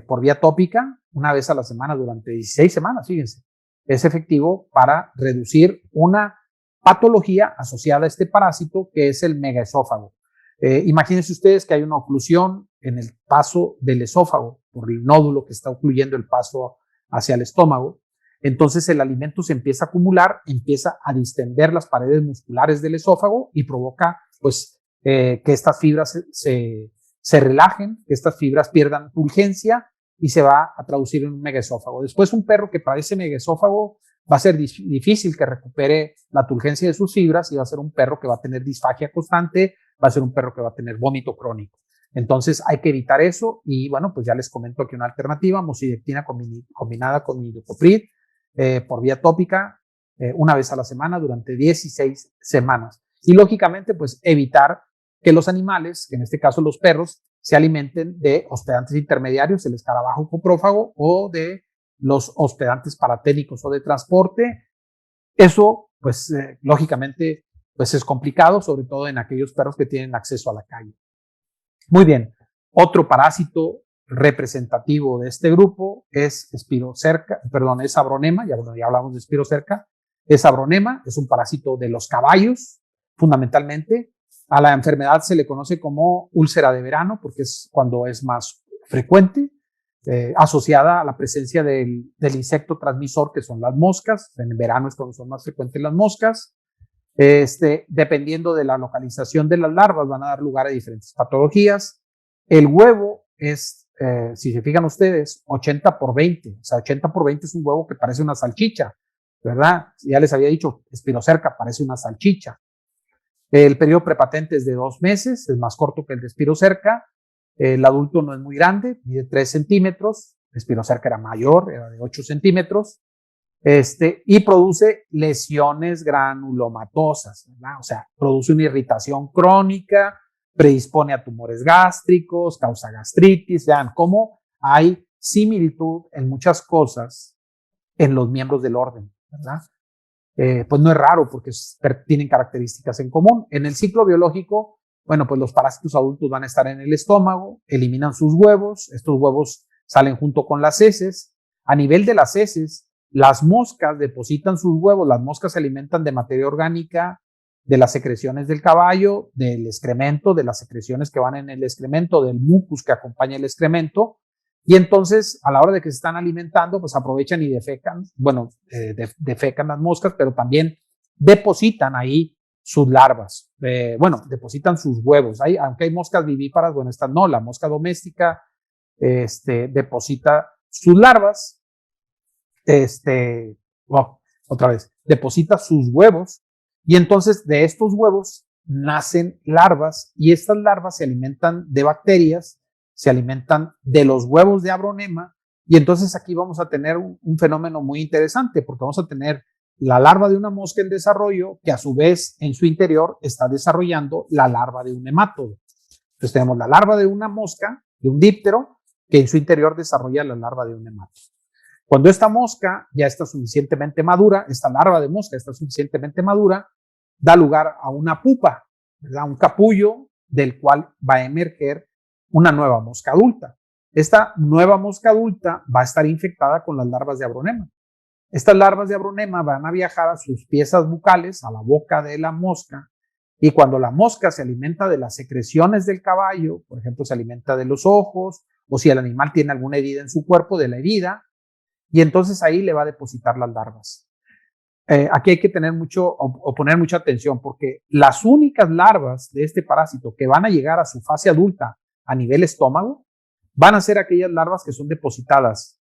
por vía tópica, una vez a la semana durante 16 semanas, fíjense. Es efectivo para reducir una patología asociada a este parásito que es el megaesófago. Imagínense ustedes que hay una oclusión en el paso del esófago por el nódulo que está ocluyendo el paso hacia el estómago. Entonces el alimento se empieza a acumular, empieza a distender las paredes musculares del esófago y provoca pues que estas fibras se relajen, que estas fibras pierdan turgencia y se va a traducir en un megaesófago. Después un perro que padece megaesófago va a ser difícil que recupere la turgencia de sus fibras y va a ser un perro que va a tener disfagia constante, va a ser un perro que va a tener vómito crónico. Entonces hay que evitar eso y bueno, pues ya les comento aquí una alternativa, mosileptina combinada con imidacloprid por vía tópica una vez a la semana durante 16 semanas. Y lógicamente pues evitar que los animales, que en este caso los perros, se alimenten de hospedantes intermediarios, el escarabajo coprófago o de los hospedantes paraténicos o de transporte. Eso pues lógicamente pues es complicado, sobre todo en aquellos perros que tienen acceso a la calle. Muy bien, otro parásito representativo de este grupo es es Abronema, ya hablamos de Spirocerca. Es Abronema, es un parásito de los caballos, fundamentalmente. A la enfermedad se le conoce como úlcera de verano, porque es cuando es más frecuente, asociada a la presencia del insecto transmisor, que son las moscas. En verano es cuando son más frecuentes las moscas. Dependiendo de la localización de las larvas, van a dar lugar a diferentes patologías. El huevo es, si se fijan ustedes, 80 por 20. O sea, 80 por 20 es un huevo que parece una salchicha, ¿verdad? Ya les había dicho, Spirocerca parece una salchicha. El periodo prepatente es de 2 meses, es más corto que el de Spirocerca. El adulto no es muy grande, mide 3 centímetros. El Spirocerca era mayor, era de 8 centímetros. Y produce lesiones granulomatosas, ¿verdad? O sea, produce una irritación crónica, predispone a tumores gástricos, causa gastritis. Vean cómo hay similitud en muchas cosas en los miembros del orden, ¿verdad? Pues no es raro porque tienen características en común. En el ciclo biológico, bueno, pues los parásitos adultos van a estar en el estómago, eliminan sus huevos, estos huevos salen junto con las heces. A nivel de las heces, Las moscas depositan sus huevos, las moscas se alimentan de materia orgánica, de las secreciones del caballo, del excremento, de las secreciones que van en el excremento, del mucus que acompaña el excremento, y entonces a la hora de que se están alimentando, pues aprovechan y defecan, bueno, defecan las moscas, pero también depositan ahí sus larvas, bueno, depositan sus huevos. Aunque hay moscas vivíparas, bueno, estas no, la mosca doméstica deposita sus larvas, otra vez, deposita sus huevos, y entonces de estos huevos nacen larvas, y estas larvas se alimentan de bacterias, se alimentan de los huevos de Abronema, y entonces aquí vamos a tener un fenómeno muy interesante, porque vamos a tener la larva de una mosca en desarrollo, que a su vez en su interior está desarrollando la larva de un nemátodo. Entonces tenemos la larva de una mosca, de un díptero, que en su interior desarrolla la larva de un nemátodo. Cuando esta mosca ya está suficientemente madura, esta larva de mosca está suficientemente madura, da lugar a una pupa, ¿verdad? Un capullo del cual va a emerger una nueva mosca adulta. Esta nueva mosca adulta va a estar infectada con las larvas de Abronema. Estas larvas de Abronema van a viajar a sus piezas bucales, a la boca de la mosca, y cuando la mosca se alimenta de las secreciones del caballo, por ejemplo, se alimenta de los ojos, o si el animal tiene alguna herida en su cuerpo, de la herida, y entonces ahí le va a depositar las larvas. Aquí hay que tener o poner mucha atención, porque las únicas larvas de este parásito que van a llegar a su fase adulta a nivel estómago van a ser aquellas larvas que son depositadas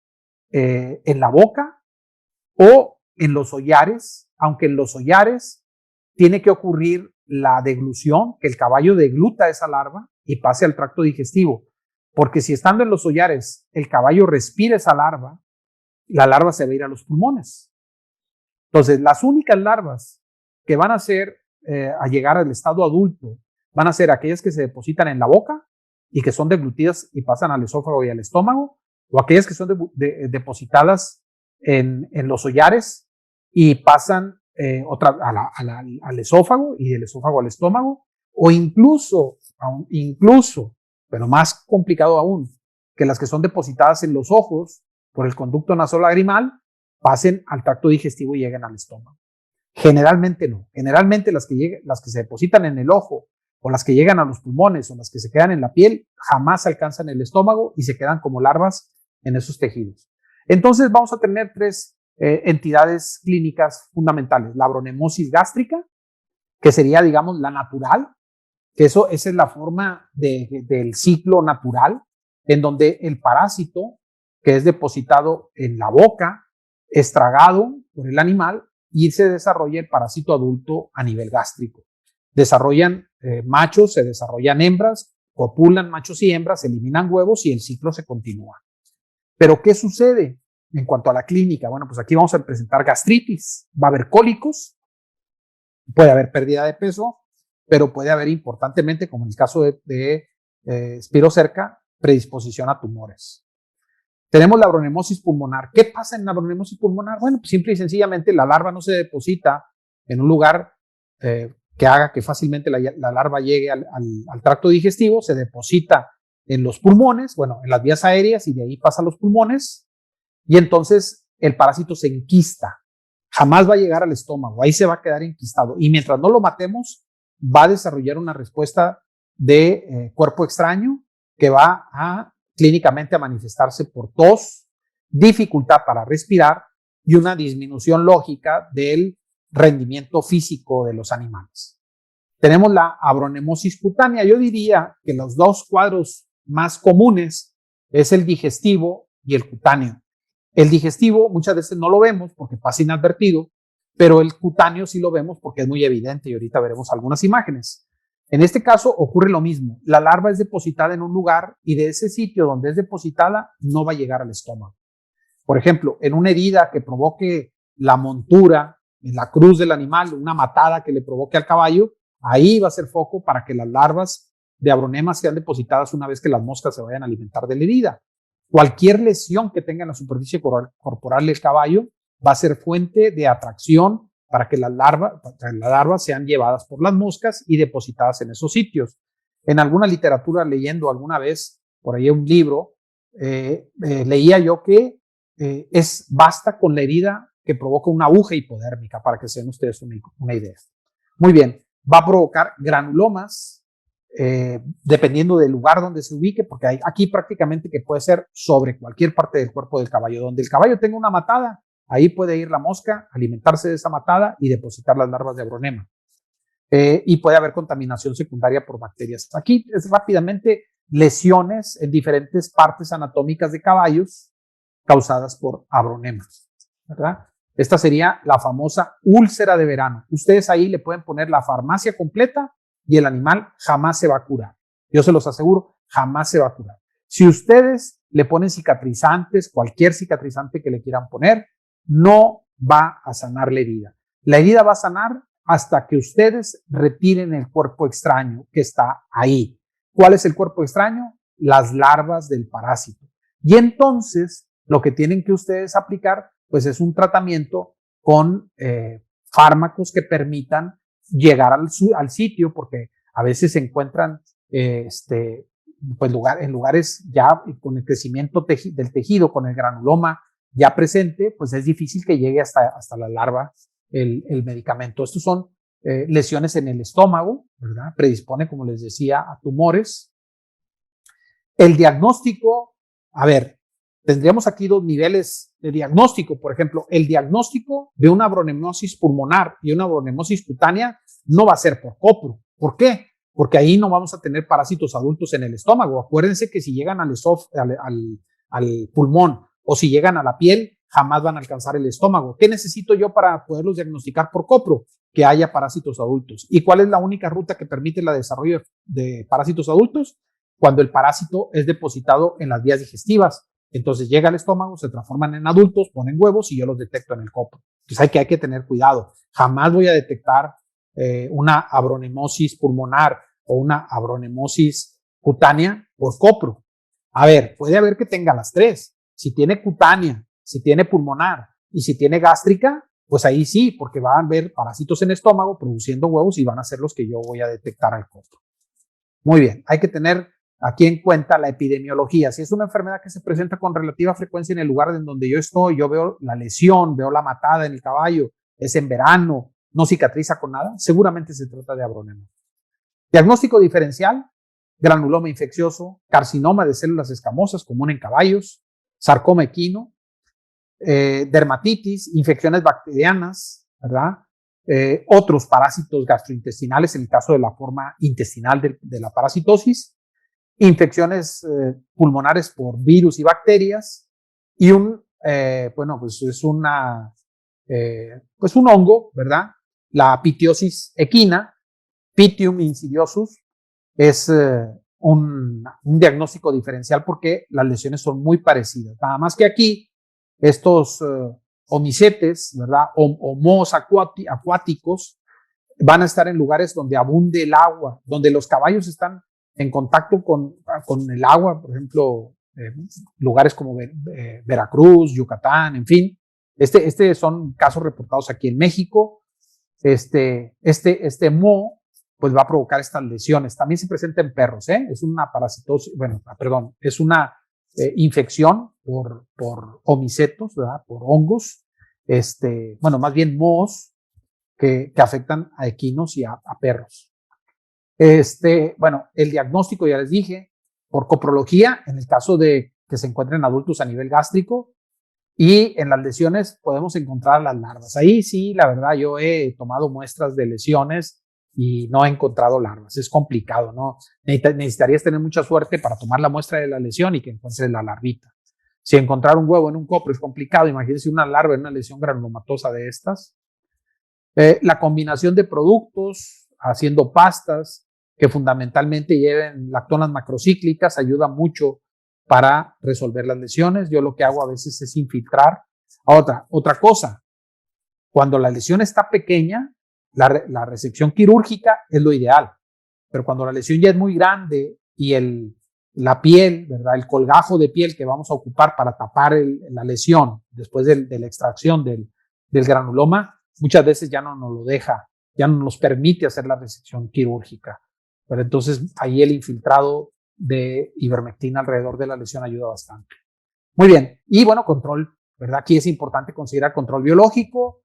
en la boca o en los hollares, aunque en los hollares tiene que ocurrir la deglución, que el caballo degluta esa larva y pase al tracto digestivo, porque si estando en los hollares el caballo respira esa larva, la larva se va a ir a los pulmones. Entonces, las únicas larvas que van a llegar al estado adulto, van a ser aquellas que se depositan en la boca y que son deglutidas y pasan al esófago y al estómago, o aquellas que son depositadas en los hollares y pasan al esófago y del esófago al estómago, o incluso, pero más complicado aún, que las que son depositadas en los ojos por el conducto nasolagrimal, pasen al tracto digestivo y lleguen al estómago. Generalmente no. Generalmente las que se depositan en el ojo, o las que llegan a los pulmones, o las que se quedan en la piel, jamás alcanzan el estómago y se quedan como larvas en esos tejidos. Entonces vamos a tener tres entidades clínicas fundamentales. La abronemosis gástrica, que sería, digamos, la natural, que esa es la forma del ciclo natural, en donde el parásito, que es depositado en la boca, es tragado por el animal y se desarrolla el parásito adulto a nivel gástrico. Desarrollan machos, se desarrollan hembras, copulan machos y hembras, eliminan huevos y el ciclo se continúa. Pero ¿qué sucede en cuanto a la clínica? Bueno, pues aquí vamos a presentar gastritis, va a haber cólicos, puede haber pérdida de peso, pero puede haber importantemente, como en el caso de Spirocerca, predisposición a tumores. Tenemos la abronemosis pulmonar. ¿Qué pasa en la abronemosis pulmonar? Bueno, pues simple y sencillamente la larva no se deposita en un lugar que haga que fácilmente la larva llegue al tracto digestivo, se deposita en los pulmones, bueno, en las vías aéreas, y de ahí pasa a los pulmones, y entonces el parásito se enquista. Jamás va a llegar al estómago, ahí se va a quedar enquistado, y mientras no lo matemos, va a desarrollar una respuesta de cuerpo extraño que va clínicamente a manifestarse por tos, dificultad para respirar y una disminución lógica del rendimiento físico de los animales. Tenemos la abronemosis cutánea. Yo diría que los dos cuadros más comunes es el digestivo y el cutáneo. El digestivo muchas veces no lo vemos porque pasa inadvertido, pero el cutáneo sí lo vemos porque es muy evidente y ahorita veremos algunas imágenes. En este caso ocurre lo mismo. La larva es depositada en un lugar y de ese sitio donde es depositada no va a llegar al estómago. Por ejemplo, en una herida que provoque la montura en la cruz del animal, una matada que le provoque al caballo, ahí va a ser foco para que las larvas de Abronema sean depositadas una vez que las moscas se vayan a alimentar de la herida. Cualquier lesión que tenga en la superficie corporal del caballo va a ser fuente de atracción para que las larvas sean llevadas por las moscas y depositadas en esos sitios. En alguna literatura, leyendo alguna vez por ahí un libro, leía yo que basta con la herida que provoca una aguja hipodérmica, para que se den ustedes una idea. Muy bien, va a provocar granulomas, dependiendo del lugar donde se ubique, porque hay aquí prácticamente que puede ser sobre cualquier parte del cuerpo del caballo. Donde el caballo tenga una matada, ahí puede ir la mosca, alimentarse de esa matada y depositar las larvas de abronema. Y puede haber contaminación secundaria por bacterias. Aquí es rápidamente lesiones en diferentes partes anatómicas de caballos causadas por abronema, ¿verdad? Esta sería la famosa úlcera de verano. Ustedes ahí le pueden poner la farmacia completa y el animal jamás se va a curar. Yo se los aseguro, jamás se va a curar. Si ustedes le ponen cicatrizantes, cualquier cicatrizante que le quieran poner, no va a sanar la herida. La herida va a sanar hasta que ustedes retiren el cuerpo extraño que está ahí. ¿Cuál es el cuerpo extraño? Las larvas del parásito. Y entonces lo que tienen que ustedes aplicar pues es un tratamiento con fármacos que permitan llegar al sitio, porque a veces se encuentran pues en lugares ya con el crecimiento del tejido, con el granuloma ya presente, pues es difícil que llegue hasta la larva el medicamento. Estos son lesiones en el estómago, ¿verdad? Predispone, como les decía, a tumores. El diagnóstico, a ver, tendríamos aquí dos niveles de diagnóstico. Por ejemplo, el diagnóstico de una abronemosis pulmonar y una abronemosis cutánea no va a ser por copro. ¿Por qué? Porque ahí no vamos a tener parásitos adultos en el estómago. Acuérdense que si llegan al pulmón o si llegan a la piel, jamás van a alcanzar el estómago. ¿Qué necesito yo para poderlos diagnosticar por copro? Que haya parásitos adultos. ¿Y cuál es la única ruta que permite el desarrollo de parásitos adultos? Cuando el parásito es depositado en las vías digestivas. Entonces llega al estómago, se transforman en adultos, ponen huevos y yo los detecto en el copro. Entonces hay que tener cuidado. Jamás voy a detectar una abronemosis pulmonar o una abronemosis cutánea por copro. A ver, puede haber que tenga las tres. Si tiene cutánea, si tiene pulmonar y si tiene gástrica, pues ahí sí, porque van a haber parásitos en el estómago produciendo huevos y van a ser los que yo voy a detectar al copro. Muy bien, hay que tener aquí en cuenta la epidemiología. Si es una enfermedad que se presenta con relativa frecuencia en el lugar en donde yo estoy, yo veo la lesión, veo la matada en el caballo, es en verano, no cicatriza con nada, seguramente se trata de abronema. Diagnóstico diferencial: granuloma infeccioso, carcinoma de células escamosas común en caballos, sarcoma equino, dermatitis, infecciones bacterianas, ¿verdad? Otros parásitos gastrointestinales en el caso de la forma intestinal de la parasitosis, infecciones pulmonares por virus y bacterias y pues es un hongo, ¿verdad? La pitiosis equina, Pythium insidiosus, es un diagnóstico diferencial porque las lesiones son muy parecidas. Nada más que aquí estos omicetes, ¿verdad? O mohos acuáticos van a estar en lugares donde abunde el agua, donde los caballos están en contacto con el agua, por ejemplo, lugares como Veracruz, Yucatán, en fin. Son casos reportados aquí en México. Este moho pues va a provocar estas lesiones. También se presenta en perros, ¿eh? Es una parasitosis, es una infección por omicetos, ¿verdad? Por hongos, más bien mohos que afectan a equinos y a perros. El diagnóstico ya les dije, por coprología, en el caso de que se encuentren adultos a nivel gástrico, y en las lesiones podemos encontrar las larvas. Ahí sí, la verdad, yo he tomado muestras de lesiones y no he encontrado larvas. Es complicado, ¿no? Necesitarías tener mucha suerte para tomar la muestra de la lesión y que encuentres la larvita. Si encontrar un huevo en un copro es complicado, imagínense una larva en una lesión granulomatosa de estas. La combinación de productos, haciendo pastas que fundamentalmente lleven lactonas macrocíclicas, ayuda mucho para resolver las lesiones. Yo lo que hago a veces es infiltrar. Otra cosa, cuando la lesión está pequeña, la resección quirúrgica es lo ideal, pero cuando la lesión ya es muy grande y la piel, ¿verdad? El colgajo de piel que vamos a ocupar para tapar la lesión después de la extracción del granuloma, muchas veces ya no nos lo deja, ya no nos permite hacer la resección quirúrgica. Pero entonces ahí el infiltrado de ivermectina alrededor de la lesión ayuda bastante. Muy bien, y bueno, control ¿verdad? Aquí es importante considerar control biológico.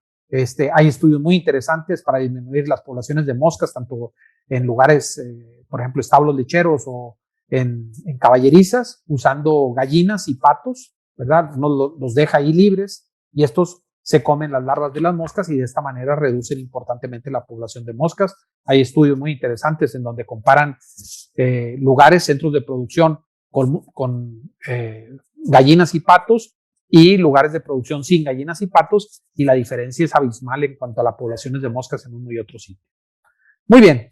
Hay estudios muy interesantes para disminuir las poblaciones de moscas, tanto en lugares, por ejemplo, establos lecheros o en caballerizas, usando gallinas y patos, ¿verdad? Uno los deja ahí libres y estos se comen las larvas de las moscas y de esta manera reducen importantemente la población de moscas. Hay estudios muy interesantes en donde comparan lugares, centros de producción con gallinas y patos y lugares de producción sin gallinas y patos, y la diferencia es abismal en cuanto a las poblaciones de moscas en uno y otro sitio. Muy bien.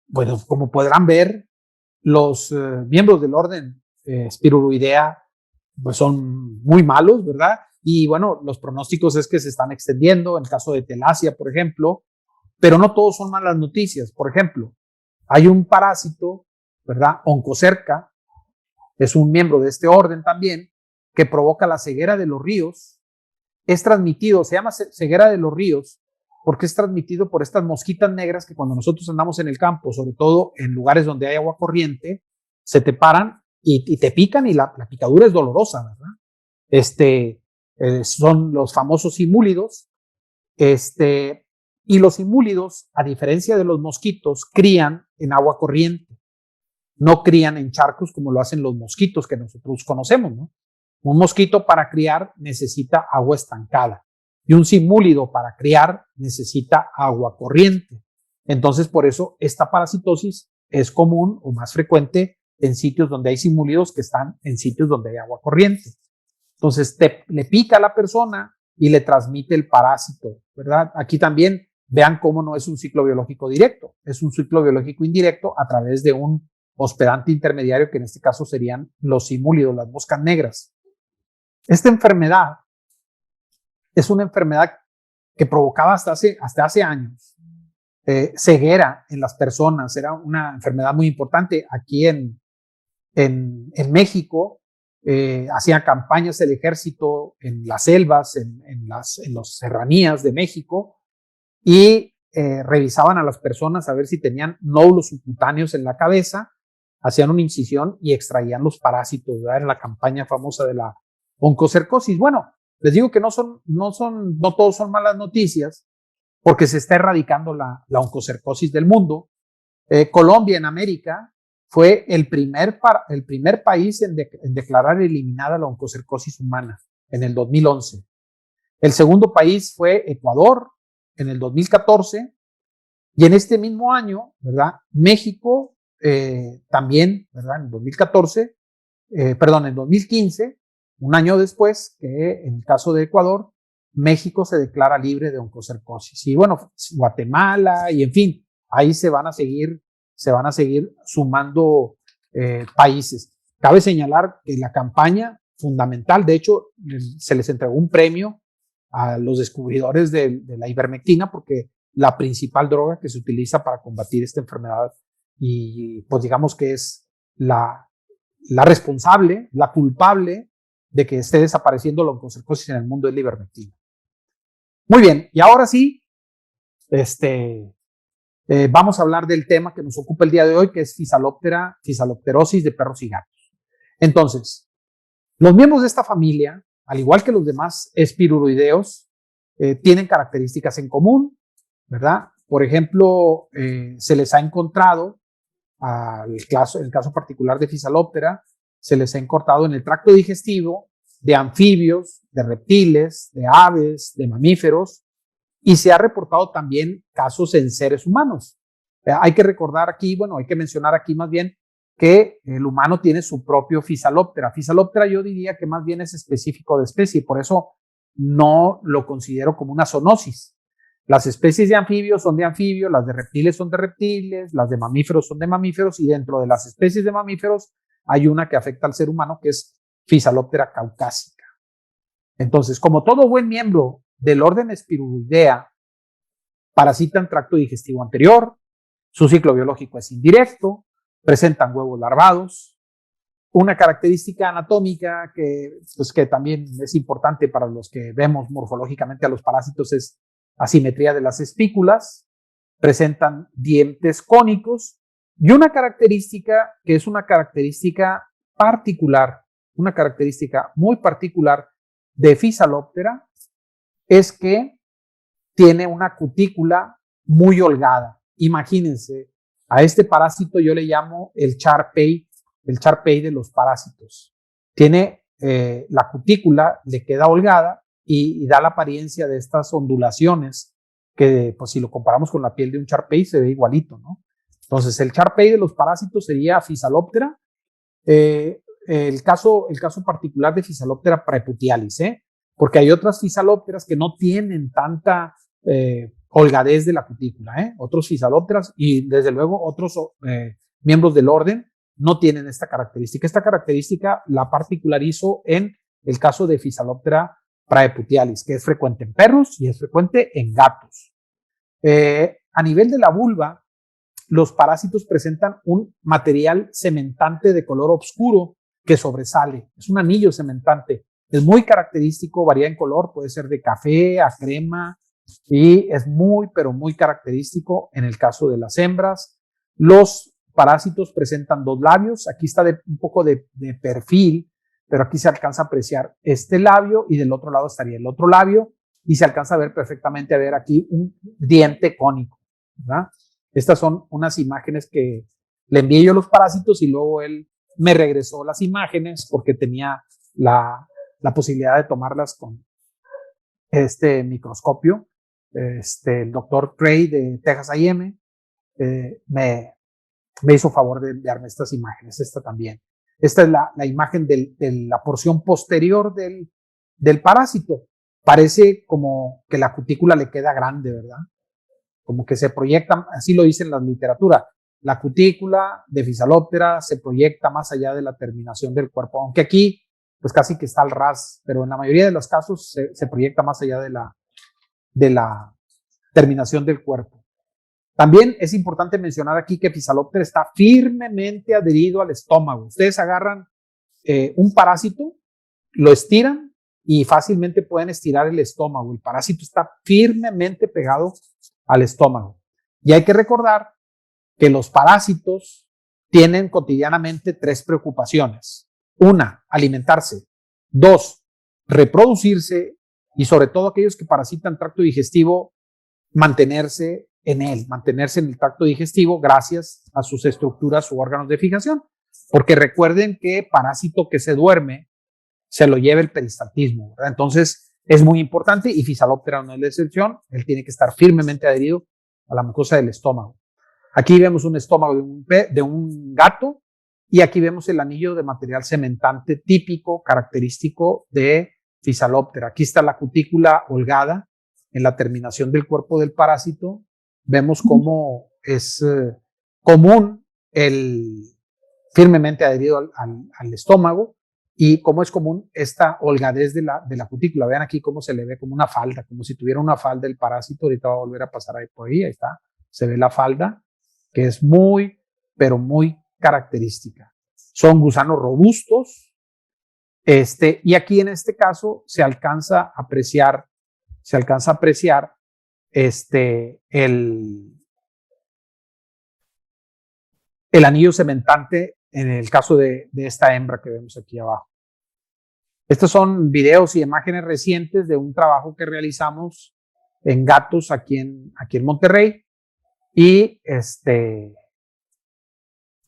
Bueno, como podrán ver, los miembros del orden Spiroidea pues son muy malos, ¿verdad? Y bueno, los pronósticos es que se están extendiendo, en el caso de Telacia, por ejemplo, pero no todos son malas noticias. Por ejemplo, hay un parásito, ¿verdad? Oncocerca, es un miembro de este orden también, que provoca la ceguera de los ríos. Es transmitido, se llama ceguera de los ríos, porque es transmitido por estas mosquitas negras que cuando nosotros andamos en el campo, sobre todo en lugares donde hay agua corriente, se te paran y te pican y la picadura es dolorosa, ¿verdad? Son los famosos simúlidos. Y los simúlidos, a diferencia de los mosquitos, crían en agua corriente. No crían en charcos como lo hacen los mosquitos que nosotros conocemos, ¿no? Un mosquito para criar necesita agua estancada y un simúlido para criar necesita agua corriente. Entonces, por eso esta parasitosis es común o más frecuente en sitios donde hay simúlidos que están en sitios donde hay agua corriente. Entonces, le pica a la persona y le transmite el parásito, ¿verdad? Aquí también vean cómo no es un ciclo biológico directo, es un ciclo biológico indirecto a través de un hospedante intermediario, que en este caso serían los simúlidos, las moscas negras. Esta enfermedad es una enfermedad que provocaba hasta hace años ceguera en las personas. Era una enfermedad muy importante. Aquí en México hacía campañas el ejército en las selvas, en las serranías de México, y revisaban a las personas a ver si tenían nódulos subcutáneos en la cabeza, hacían una incisión y extraían los parásitos, ¿verdad? En la campaña famosa de la oncocercosis. Bueno, les digo que no todos son malas noticias, porque se está erradicando la oncocercosis del mundo. Colombia en América fue el primer país en declarar eliminada la oncocercosis humana en el 2011. El segundo país fue Ecuador en el 2014, y en este mismo año, ¿verdad? México también, ¿verdad? En el 2014, en 2015, un año después, que en el caso de Ecuador, México se declara libre de oncocercosis. Y bueno, Guatemala y en fin, ahí se van a seguir sumando países. Cabe señalar que la campaña fundamental, de hecho, se les entregó un premio a los descubridores de la ivermectina, porque la principal droga que se utiliza para combatir esta enfermedad, y pues digamos que es la responsable, la culpable de que esté desapareciendo la oncocercosis en el mundo, es la ivermectina. Muy bien, y ahora sí, vamos a hablar del tema que nos ocupa el día de hoy, que es Physalopterosis de perros y gatos. Entonces, los miembros de esta familia, al igual que los demás espiruroideos, tienen características en común, ¿verdad? Por ejemplo, se les ha encontrado, en el caso particular de Physaloptera, se les ha encontrado en el tracto digestivo de anfibios, de reptiles, de aves, de mamíferos, y se ha reportado también casos en seres humanos. Hay que mencionar aquí más bien que el humano tiene su propio Physaloptera. Physaloptera yo diría que más bien es específico de especie, por eso no lo considero como una zoonosis. Las especies de anfibios son de anfibios, las de reptiles son de reptiles, las de mamíferos son de mamíferos, y dentro de las especies de mamíferos hay una que afecta al ser humano, que es Physaloptera caucásica. Entonces, como todo buen miembro del orden Spiroidea, parasitan tracto digestivo anterior, su ciclo biológico es indirecto, presentan huevos larvados. Una característica anatómica que también es importante para los que vemos morfológicamente a los parásitos es asimetría de las espículas, presentan dientes cónicos, y una característica que es una característica particular una característica muy particular de Physaloptera es que tiene una cutícula muy holgada. Imagínense, a este parásito yo le llamo el Shar-Pei de los parásitos. Tiene la cutícula, le queda holgada y da la apariencia de estas ondulaciones que, pues si lo comparamos con la piel de un Shar-Pei, se ve igualito, ¿no? Entonces, el Shar-Pei de los parásitos sería Physaloptera. El caso particular de Physaloptera praeputialis, porque hay otras Physalopteras que no tienen tanta holgadez de la cutícula, otros Physalopteras y desde luego otros miembros del orden no tienen esta característica. Esta característica la particularizo en el caso de Physaloptera praeputialis, que es frecuente en perros y es frecuente en gatos. A nivel de la vulva, los parásitos presentan un material cementante de color oscuro que sobresale. Es un anillo cementante. Es muy característico, varía en color, puede ser de café a crema y es muy, pero muy característico en el caso de las hembras. Los parásitos presentan dos labios. Aquí está un poco de perfil, pero aquí se alcanza a apreciar este labio y del otro lado estaría el otro labio y se alcanza a ver perfectamente, a ver aquí un diente cónico, ¿verdad? Estas son unas imágenes que le envié yo a los parásitos y luego él me regresó las imágenes porque tenía la posibilidad de tomarlas con este microscopio. El doctor Trey de Texas A&M me hizo favor de enviarme estas imágenes, esta también. Esta es la imagen de la porción posterior del parásito. Parece como que la cutícula le queda grande, ¿verdad? Como que se proyecta, así lo dice en la literatura, la cutícula de Physaloptera se proyecta más allá de la terminación del cuerpo, aunque aquí pues casi que está al ras, pero en la mayoría de los casos se proyecta más allá de la terminación del cuerpo. También es importante mencionar aquí que Physaloptera está firmemente adherido al estómago. Ustedes agarran un parásito, lo estiran y fácilmente pueden estirar el estómago. El parásito está firmemente pegado al estómago. Y hay que recordar que los parásitos tienen cotidianamente tres preocupaciones. Una, alimentarse. Dos, reproducirse y sobre todo aquellos que parasitan tracto digestivo, mantenerse en el tracto digestivo gracias a sus estructuras u órganos de fijación. Porque recuerden que parásito que se duerme se lo lleva el peristaltismo, ¿verdad? Entonces es muy importante y Physaloptera no es la excepción. Él tiene que estar firmemente adherido a la mucosa del estómago. Aquí vemos un estómago de un gato y aquí vemos el anillo de material cementante típico, característico de Physaloptera. Aquí está la cutícula holgada en la terminación del cuerpo del parásito. Vemos cómo es común el firmemente adherido al estómago y cómo es común esta holgadez de la cutícula. Vean aquí cómo se le ve como una falda, como si tuviera una falda el parásito. Ahorita va a volver a pasar ahí por ahí está. Se ve la falda, que es muy, pero muy característica. Son gusanos robustos, y aquí en este caso se alcanza a apreciar el anillo cementante en el caso de esta hembra que vemos aquí abajo. Estos son videos y imágenes recientes de un trabajo que realizamos en gatos aquí en Monterrey. Y pues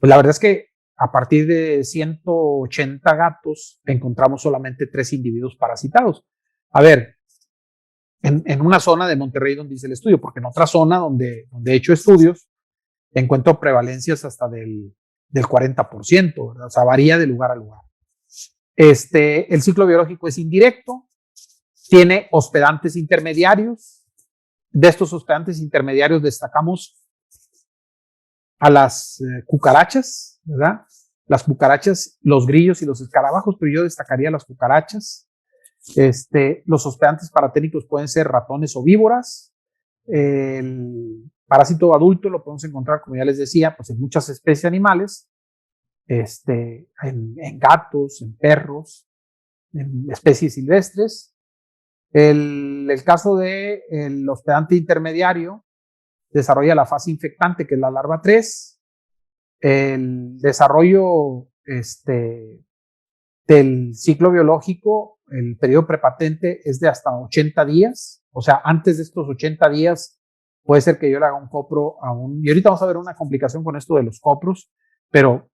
la verdad es que a partir de 180 gatos encontramos solamente 3 individuos parasitados. A ver, en una zona de Monterrey donde hice el estudio, porque en otra zona donde he hecho estudios encuentro prevalencias hasta del 40%, ¿verdad? O sea, varía de lugar a lugar. El ciclo biológico es indirecto, tiene hospedantes intermediarios. De estos hospedantes intermediarios destacamos a las cucarachas, ¿verdad? Las cucarachas, los grillos y los escarabajos, pero yo destacaría las cucarachas. Los hospedantes paraténicos pueden ser ratones o víboras. El parásito adulto lo podemos encontrar, como ya les decía, pues en muchas especies animales, en gatos, en perros, en especies silvestres. El caso del hospedante intermediario desarrolla la fase infectante, que es la larva 3. El desarrollo Del ciclo biológico, el periodo prepatente es de hasta 80 días. O sea, antes de estos 80 días, puede ser que yo le haga un copro a un... Y ahorita vamos a ver una complicación con esto de los copros, pero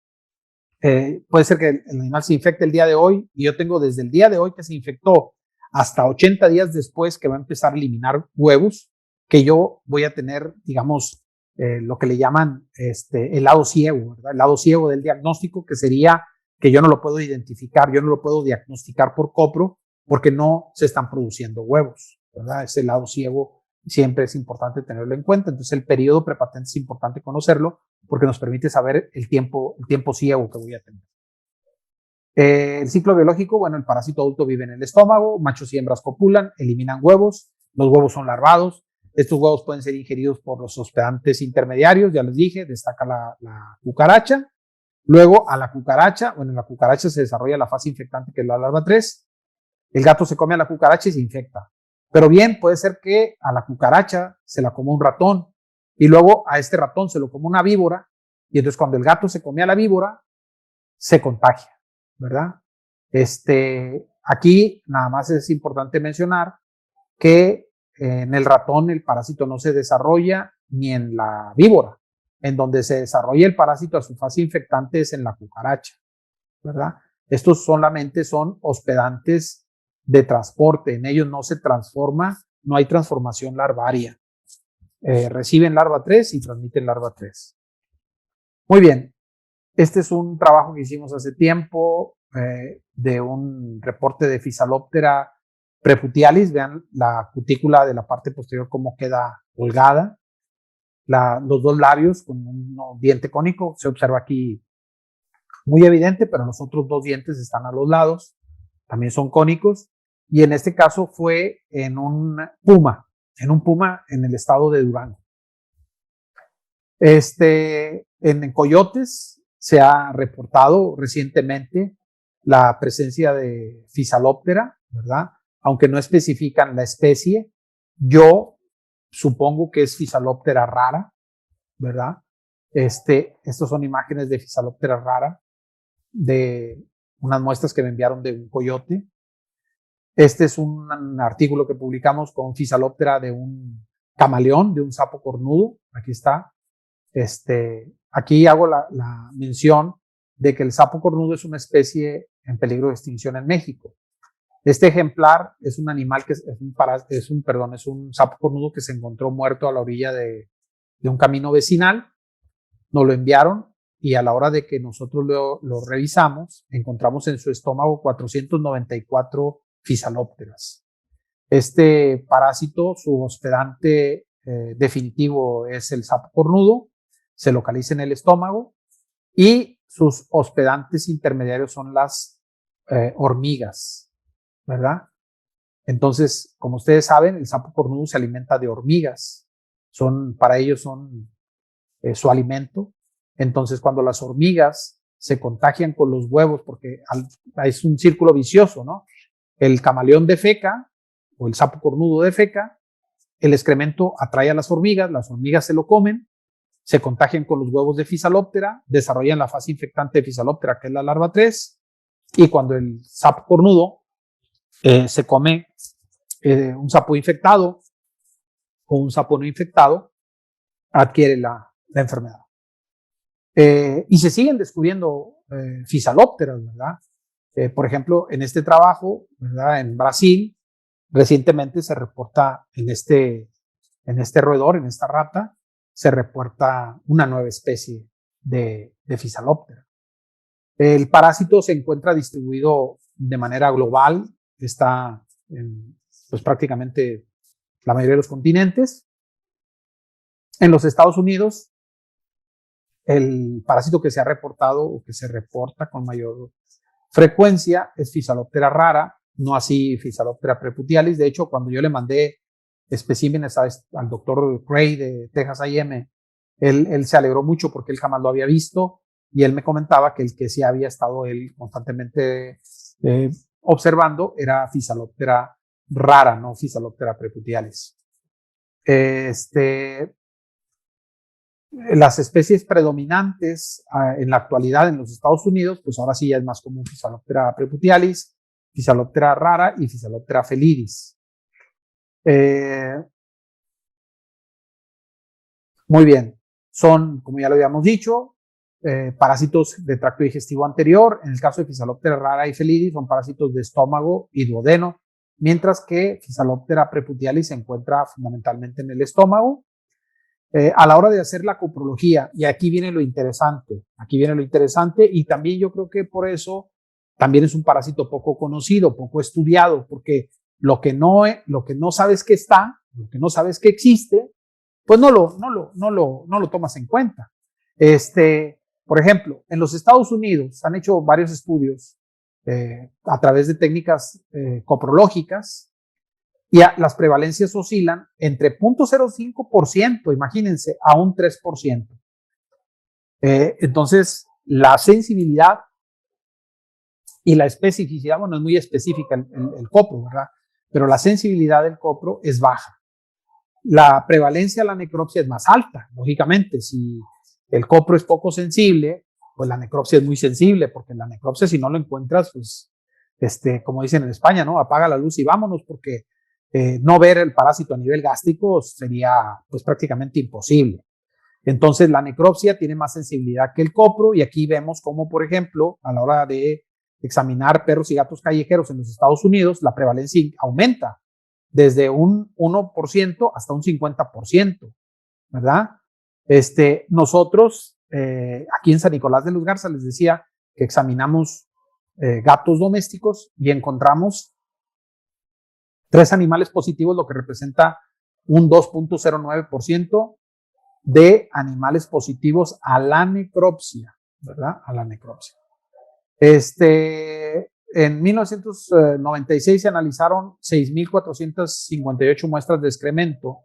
puede ser que el animal se infecte el día de hoy y yo tengo desde el día de hoy que se infectó hasta 80 días después que va a empezar a eliminar huevos, que yo voy a tener, digamos, lo que le llaman el lado ciego, ¿verdad? El lado ciego del diagnóstico, que sería que yo no lo puedo identificar, yo no lo puedo diagnosticar por copro porque no se están produciendo huevos, ¿verdad? Ese lado ciego siempre es importante tenerlo en cuenta. Entonces, el periodo prepatente es importante conocerlo porque nos permite saber el tiempo ciego que voy a tener. El ciclo biológico, bueno, el parásito adulto vive en el estómago, machos y hembras copulan, eliminan huevos, los huevos son larvados, estos huevos pueden ser ingeridos por los hospedantes intermediarios, ya les dije, destaca la cucaracha. Luego a la cucaracha, bueno, en la cucaracha se desarrolla la fase infectante que es la larva 3, el gato se come a la cucaracha y se infecta. Pero bien, puede ser que a la cucaracha se la coma un ratón y luego a este ratón se lo come una víbora y entonces cuando el gato se come a la víbora, se contagia, ¿verdad? Aquí nada más es importante mencionar que en el ratón el parásito no se desarrolla ni en la víbora. En donde se desarrolla el parásito a su fase infectante es en la cucaracha, ¿verdad? Estos solamente son hospedantes de transporte, en ellos no se transforma, no hay transformación larvaria. Reciben larva 3 y transmiten larva 3. Muy bien, este es un trabajo que hicimos hace tiempo de un reporte de Physaloptera preputialis. Vean la cutícula de la parte posterior cómo queda holgada. Los dos labios con un diente cónico se observa aquí muy evidente, pero los otros dos dientes están a los lados, también son cónicos, y en este caso fue en un puma en el estado de Durango. En coyotes se ha reportado recientemente la presencia de Physaloptera, ¿verdad? Aunque no especifican la especie, yo supongo que es Physaloptera rara, ¿verdad? Estos son imágenes de Physaloptera rara, de unas muestras que me enviaron de un coyote. Este es un artículo que publicamos con Physaloptera de un camaleón, de un sapo cornudo. Aquí está. Aquí hago la mención de que el sapo cornudo es una especie en peligro de extinción en México. Este ejemplar es un animal que es un sapo cornudo que se encontró muerto a la orilla de un camino vecinal. Nos lo enviaron y a la hora de que nosotros lo revisamos, encontramos en su estómago 494 Physalopteras. Este parásito, su hospedante definitivo es el sapo cornudo, se localiza en el estómago y sus hospedantes intermediarios son las hormigas, ¿verdad? Entonces, como ustedes saben, el sapo cornudo se alimenta de hormigas. Para ellos son su alimento. Entonces, cuando las hormigas se contagian con los huevos, porque es un círculo vicioso, ¿no? El camaleón defeca o el sapo cornudo defeca, el excremento atrae a las hormigas se lo comen, se contagian con los huevos de Physaloptera, desarrollan la fase infectante de Physaloptera, que es la larva 3, y cuando el sapo cornudo se come un sapo infectado o un sapo no infectado, adquiere la enfermedad. Y se siguen descubriendo Physalopteras, ¿verdad? Por ejemplo, en este trabajo, ¿verdad? En Brasil, recientemente se reporta en este roedor, en esta rata, se reporta una nueva especie de Physaloptera. El parásito se encuentra distribuido de manera global, está en pues, prácticamente la mayoría de los continentes. En los Estados Unidos, el parásito que se ha reportado o que se reporta con mayor frecuencia es Physaloptera rara, no así Physaloptera preputialis. De hecho, cuando yo le mandé especímenes al doctor Gray de Texas A&M, él se alegró mucho porque él jamás lo había visto y él me comentaba que el que sí había estado él constantemente observando era Physaloptera rara, no Physaloptera preputialis. Las especies predominantes en la actualidad en los Estados Unidos, pues ahora sí ya es más común Physaloptera preputialis, Physaloptera rara y Physaloptera felidis. Muy bien, son, como ya lo habíamos dicho, parásitos de tracto digestivo anterior. En el caso de Physaloptera rara y felidis son parásitos de estómago y duodeno, mientras que Physaloptera preputialis se encuentra fundamentalmente en el estómago. A la hora de hacer la coprología, y aquí viene lo interesante, y también yo creo que por eso también es un parásito poco conocido, poco estudiado, porque lo que no sabes que está, lo que no sabes que existe, pues no lo tomas en cuenta. Por ejemplo, en los Estados Unidos han hecho varios estudios a través de técnicas coprológicas, y las prevalencias oscilan entre 0.05%, imagínense, a un 3%. Entonces, la sensibilidad y la especificidad, bueno, es muy específica el copro, ¿verdad? Pero la sensibilidad del copro es baja. La prevalencia de la necropsia es más alta, lógicamente. Si el copro es poco sensible, pues la necropsia es muy sensible, porque la necropsia, si no lo encuentras, pues, como dicen en España, ¿no? Apaga la luz y vámonos, porque no ver el parásito a nivel gástrico sería pues prácticamente imposible. Entonces la necropsia tiene más sensibilidad que el copro, y aquí vemos cómo, por ejemplo, a la hora de examinar perros y gatos callejeros en los Estados Unidos, la prevalencia aumenta desde un 1% hasta un 50%, ¿verdad? Nosotros aquí en San Nicolás de los Garza les decía que examinamos gatos domésticos y encontramos 3 animales positivos, lo que representa un 2.09% de animales positivos a la necropsia, ¿verdad? A la necropsia. En 1996 se analizaron 6.458 muestras de excremento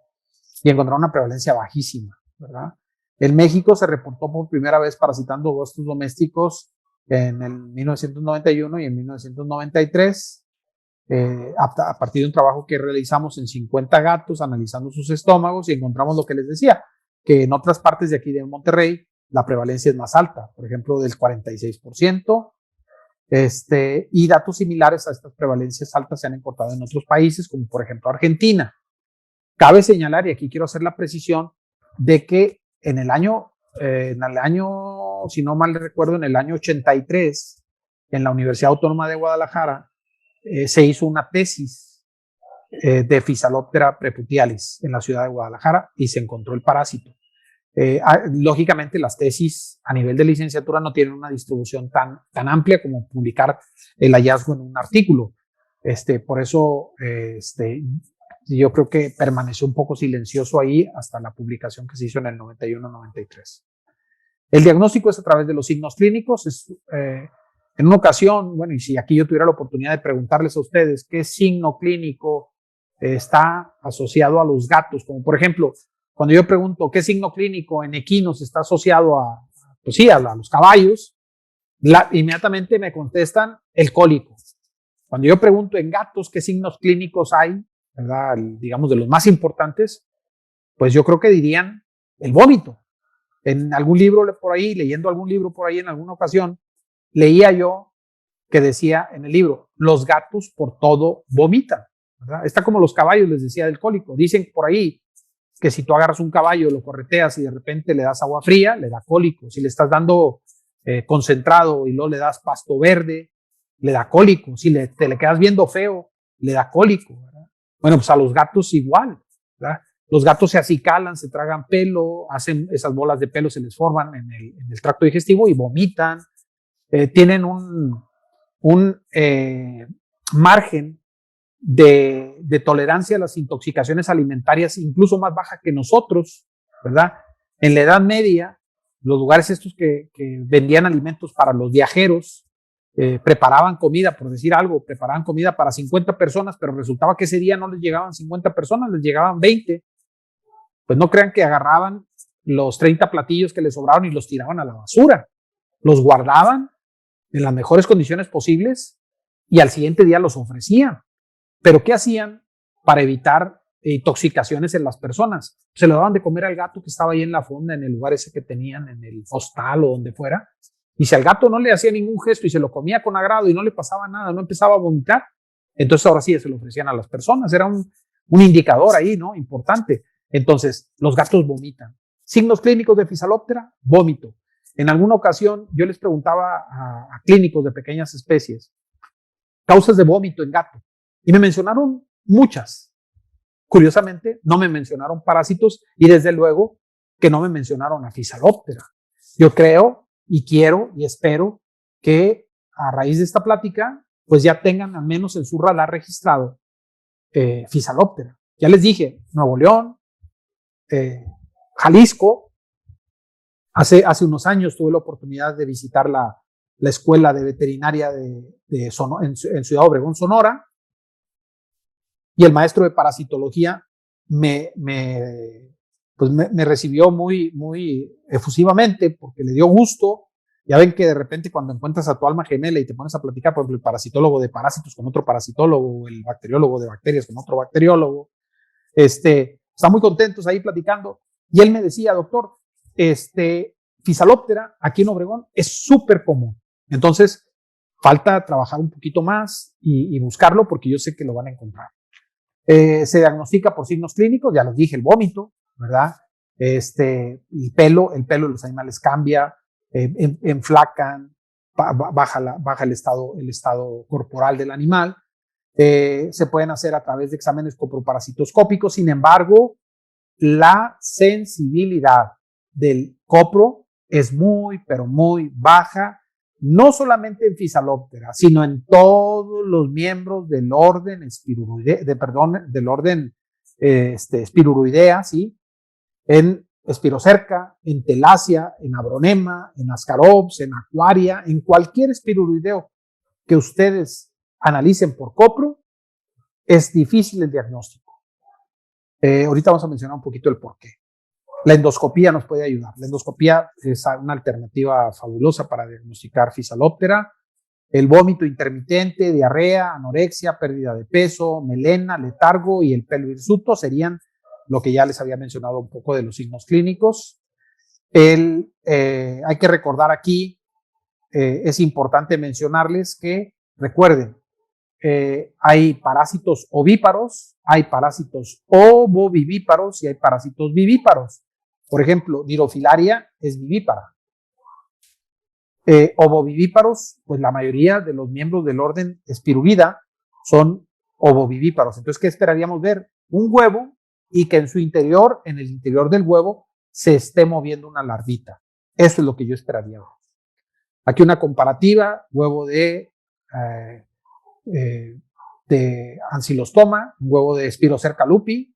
y encontraron una prevalencia bajísima, ¿verdad? En México se reportó por primera vez parasitando gatos domésticos en el 1991 y en 1993. A partir de un trabajo que realizamos en 50 gatos, analizando sus estómagos, y encontramos lo que les decía, que en otras partes de aquí de Monterrey la prevalencia es más alta, por ejemplo del 46%, y datos similares a estas prevalencias altas se han encontrado en otros países, como por ejemplo Argentina. Cabe señalar, y aquí quiero hacer la precisión, de que en el año, si no mal recuerdo, en el año 83, en la Universidad Autónoma de Guadalajara, se hizo una tesis de Physaloptera preputialis en la ciudad de Guadalajara y se encontró el parásito. Lógicamente las tesis a nivel de licenciatura no tienen una distribución tan amplia como publicar el hallazgo en un artículo. Por eso yo creo que permaneció un poco silencioso ahí hasta la publicación que se hizo en el 91-93. El diagnóstico es a través de los signos clínicos. En una ocasión, bueno, y si aquí yo tuviera la oportunidad de preguntarles a ustedes qué signo clínico está asociado a los gatos, como por ejemplo, cuando yo pregunto qué signo clínico en equinos está asociado pues sí, a los caballos, inmediatamente me contestan el cólico. Cuando yo pregunto en gatos qué signos clínicos hay, ¿verdad? Digamos de los más importantes, pues yo creo que dirían el vómito. En algún libro por ahí, leyendo algún libro por ahí en alguna ocasión, leía yo que decía en el libro, los gatos por todo vomitan, ¿verdad? Está como los caballos, les decía, del cólico. Dicen por ahí que si tú agarras un caballo, lo correteas y de repente le das agua fría, le da cólico. Si le estás dando concentrado y luego le das pasto verde, le da cólico. Si te le quedas viendo feo, le da cólico, ¿verdad? Bueno, pues a los gatos igual, ¿verdad? Los gatos se acicalan, se tragan pelo, hacen esas bolas de pelo, se les forman en el tracto digestivo y vomitan. Tienen un margen de tolerancia a las intoxicaciones alimentarias incluso más baja que nosotros, ¿verdad? En la Edad Media, los lugares estos que vendían alimentos para los viajeros, preparaban comida, por decir algo, preparaban comida para 50 personas, pero resultaba que ese día no les llegaban 50 personas, les llegaban 20. Pues no crean que agarraban los 30 platillos que les sobraron y los tiraban a la basura. Los guardaban en las mejores condiciones posibles y al siguiente día los ofrecían. Pero ¿qué hacían para evitar intoxicaciones en las personas. Se lo daban de comer al gato que estaba ahí en la fonda, en el lugar ese que tenían, en el hostal o donde fuera. Y si al gato no le hacía ningún gesto y se lo comía con agrado y no le pasaba nada, no empezaba a vomitar, entonces ahora sí se lo ofrecían a las personas. Era un indicador ahí, ¿no? Importante. Entonces, los gatos vomitan. Signos clínicos de Physaloptera, vómito. En alguna ocasión yo les preguntaba a clínicos de pequeñas especies causas de vómito en gato y me mencionaron muchas. Curiosamente, no me mencionaron parásitos y desde luego que no me mencionaron a Physaloptera. Yo creo y quiero y espero que a raíz de esta plática pues ya tengan al menos en su radar registrado Physaloptera. Ya les dije, Nuevo León, Jalisco. Hace unos años tuve la oportunidad de visitar la escuela de veterinaria en Ciudad Obregón, Sonora, y el maestro de parasitología me recibió muy efusivamente porque le dio gusto. Ya ven que de repente cuando encuentras a tu alma gemela y te pones a platicar, por ejemplo, el parasitólogo de parásitos con otro parasitólogo, el bacteriólogo de bacterias con otro bacteriólogo, están muy contentos ahí platicando. Y él me decía, doctor, Physaloptera aquí en Obregón es súper común. Entonces, falta trabajar un poquito más y buscarlo porque yo sé que lo van a encontrar. Se diagnostica por signos clínicos, ya les dije, el vómito, ¿verdad? El pelo de los animales cambia, enflacan, baja el estado corporal del animal. Se pueden hacer a través de exámenes coproparasitoscópicos. Sin embargo, la sensibilidad del copro es muy, pero muy baja, no solamente en Physaloptera, sino en todos los miembros del orden Spiroruidea, ¿sí? En Spirocerca, en Telacia, en Abronema, en Ascarops, en Aquaria, en cualquier Spiroruideo que ustedes analicen por copro, es difícil el diagnóstico. Ahorita vamos a mencionar un poquito el porqué. La endoscopía nos puede ayudar. La endoscopía es una alternativa fabulosa para diagnosticar Physaloptera. El vómito intermitente, diarrea, anorexia, pérdida de peso, melena, letargo y el pelo hirsuto serían lo que ya les había mencionado un poco de los signos clínicos. Hay que recordar aquí, es importante mencionarles que, recuerden, hay parásitos ovíparos, hay parásitos ovovivíparos y hay parásitos vivíparos. Por ejemplo, Dirofilaria es vivípara. Ovovivíparos, pues la mayoría de los miembros del orden Spirulida son ovovivíparos. Entonces, ¿qué esperaríamos ver? Un huevo y que en su interior, en el interior del huevo, se esté moviendo una larvita. Eso es lo que yo esperaría ver. Aquí una comparativa, huevo de Ancylostoma, un huevo de Spirocerca lupi,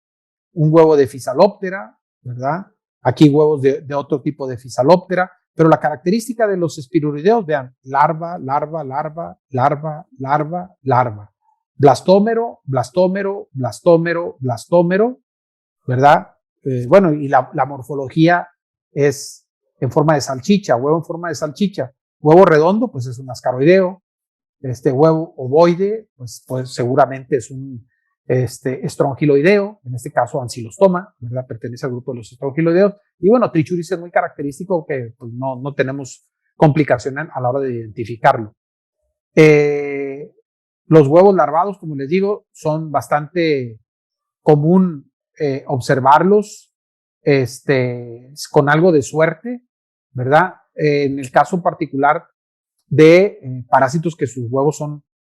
un huevo de Physaloptera, ¿verdad? Aquí huevos de otro tipo de Physaloptera, pero la característica de los espirulideos, vean, larva, larva, larva, larva, larva, larva, blastómero, blastómero, blastómero, blastómero, ¿verdad? Bueno, y la morfología es en forma de salchicha, huevo en forma de salchicha, huevo redondo, pues es un ascaroideo, huevo ovoide, pues seguramente es un estrongiloideo, en este caso ancylostoma, ¿verdad? Pertenece al grupo de los estrongiloideos. Y bueno, Trichuris es muy característico que pues, no tenemos complicación a la hora de identificarlo. Los huevos larvados, como les digo, son bastante común observarlos con algo de suerte, ¿verdad? En el caso particular de parásitos que sus huevos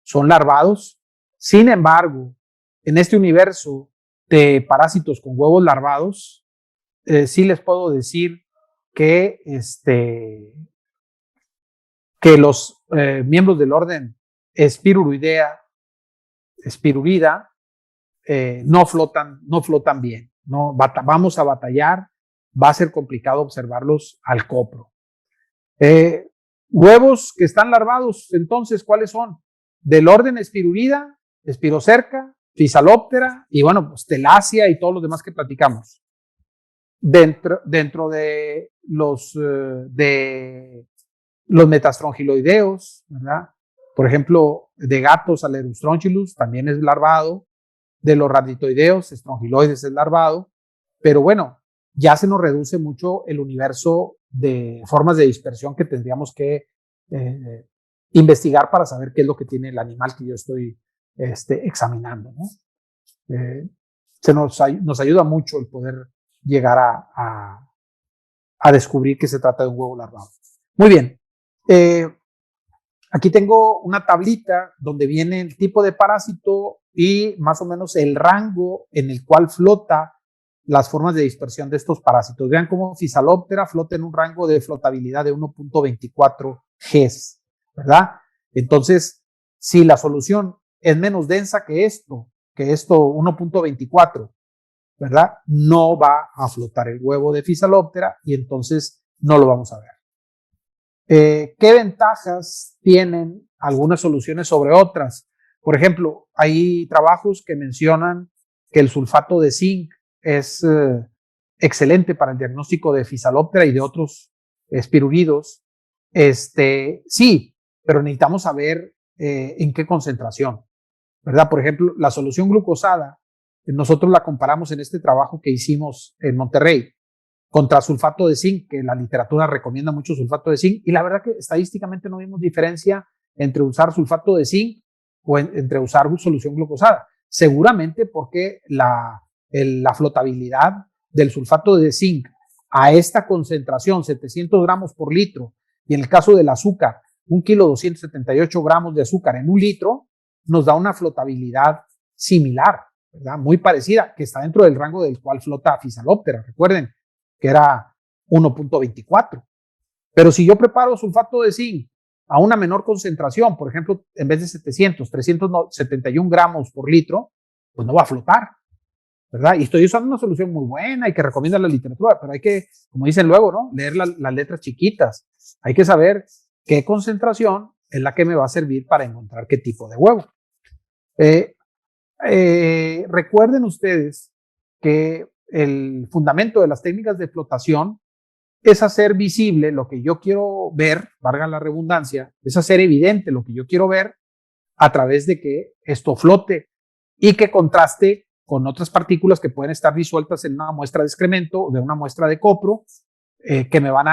son larvados. Sin embargo, en este universo de parásitos con huevos larvados, sí les puedo decir que, que los miembros del orden Spiroruidea, Spirulida, no flotan bien. Vamos a batallar, va a ser complicado observarlos al copro. Huevos que están larvados, entonces, ¿cuáles son? Del orden Spirulida, Spirocerca, Physaloptera y bueno, pues Telacia y todos los demás que platicamos. Dentro de los metastrongiloideos, ¿verdad? Por ejemplo, de gatos, Alerustronchilus también es larvado. de los raditoideos, estrongiloides es larvado, pero bueno, ya se nos reduce mucho el universo de formas de dispersión que tendríamos que investigar para saber qué es lo que tiene el animal que yo estoy examinando, ¿no? Nos ayuda mucho el poder llegar a descubrir que se trata de un huevo larvado. Muy bien. Aquí tengo una tablita donde viene el tipo de parásito y más o menos el rango en el cual flota las formas de dispersión de estos parásitos. Vean cómo Physaloptera flota en un rango de flotabilidad de 1.24 Gs, ¿verdad? Entonces, si la solución es menos densa que esto 1.24, ¿verdad? No va a flotar el huevo de Physaloptera y entonces no lo vamos a ver. ¿Qué ventajas tienen algunas soluciones sobre otras? Por ejemplo, hay trabajos que mencionan que el sulfato de zinc es excelente para el diagnóstico de Physaloptera y de otros espirulidos. Sí, pero necesitamos saber en qué concentración, ¿verdad? Por ejemplo, la solución glucosada, nosotros la comparamos en este trabajo que hicimos en Monterrey contra sulfato de zinc, que la literatura recomienda mucho sulfato de zinc, y la verdad que estadísticamente no vimos diferencia entre usar sulfato de zinc o entre usar solución glucosada. Seguramente porque la flotabilidad del sulfato de zinc a esta concentración, 700 gramos por litro, y en el caso del azúcar, 1 kilo 278 gramos de azúcar en 1 litro, nos da una flotabilidad similar, ¿verdad? Muy parecida, que está dentro del rango del cual flota Physaloptera. Recuerden que era 1.24. Pero si yo preparo sulfato de zinc a una menor concentración, por ejemplo, en vez de 371 gramos por litro, pues no va a flotar, ¿verdad? Y estoy usando una solución muy buena y que recomienda la literatura, pero hay que, como dicen luego, ¿no? Leer las letras chiquitas. Hay que saber qué concentración es la que me va a servir para encontrar qué tipo de huevo. Recuerden ustedes que el fundamento de las técnicas de flotación es hacer visible lo que yo quiero ver, valga la redundancia, es hacer evidente lo que yo quiero ver a través de que esto flote y que contraste con otras partículas que pueden estar disueltas en una muestra de excremento o de una muestra de copro que me van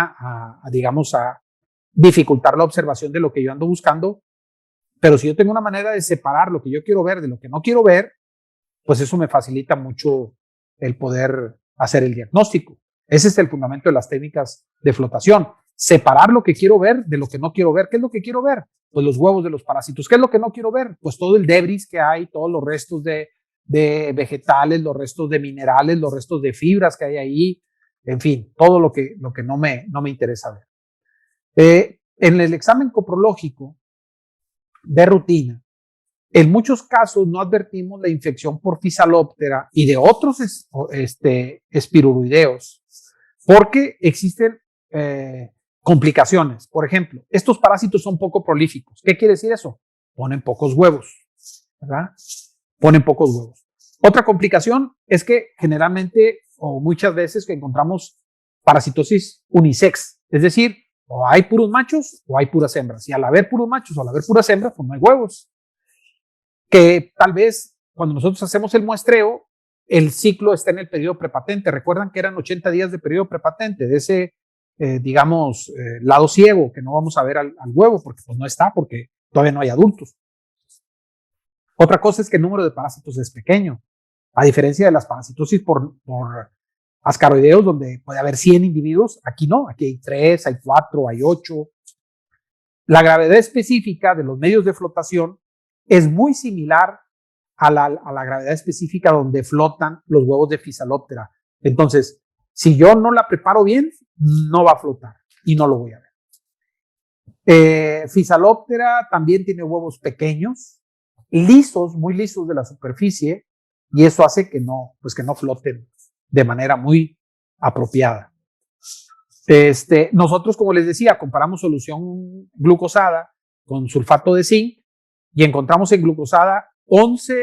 digamos, a dificultar la observación de lo que yo ando buscando. Pero si yo tengo una manera de separar lo que yo quiero ver de lo que no quiero ver, pues eso me facilita mucho el poder hacer el diagnóstico. Ese es el fundamento de las técnicas de flotación. Separar lo que quiero ver de lo que no quiero ver. ¿Qué es lo que quiero ver? Pues los huevos de los parásitos. ¿Qué es lo que no quiero ver? Pues todo el debris que hay, todos los restos de vegetales, los restos de minerales, los restos de fibras que hay ahí, en fin, todo lo que no me interesa ver. En el examen coprológico de rutina, en muchos casos no advertimos la infección por Physaloptera y de otros espiruloideos porque existen complicaciones. Por ejemplo, estos parásitos son poco prolíficos. ¿Qué quiere decir eso? Ponen pocos huevos, ¿verdad? Ponen pocos huevos. Otra complicación es que generalmente o muchas veces que encontramos parasitosis unisex, es decir, o hay puros machos o hay puras hembras. Y al haber puros machos o al haber puras hembras, pues no hay huevos. Que tal vez cuando nosotros hacemos el muestreo, el ciclo está en el periodo prepatente. Recuerdan que eran 80 días de periodo prepatente, de ese, digamos, lado ciego, que no vamos a ver al huevo, porque pues no está, porque todavía no hay adultos. Otra cosa es que el número de parásitos es pequeño, a diferencia de las parasitosis por ascaroideos, donde puede haber 100 individuos, aquí no, aquí hay 3, hay 4, hay 8. La gravedad específica de los medios de flotación es muy similar a la gravedad específica donde flotan los huevos de Physaloptera. Entonces, si yo no la preparo bien, no va a flotar y no lo voy a ver. Physaloptera también tiene huevos pequeños, lisos, muy lisos de la superficie, y eso hace que no floten de manera muy apropiada. Nosotros, como les decía, comparamos solución glucosada con sulfato de zinc y encontramos en glucosada 11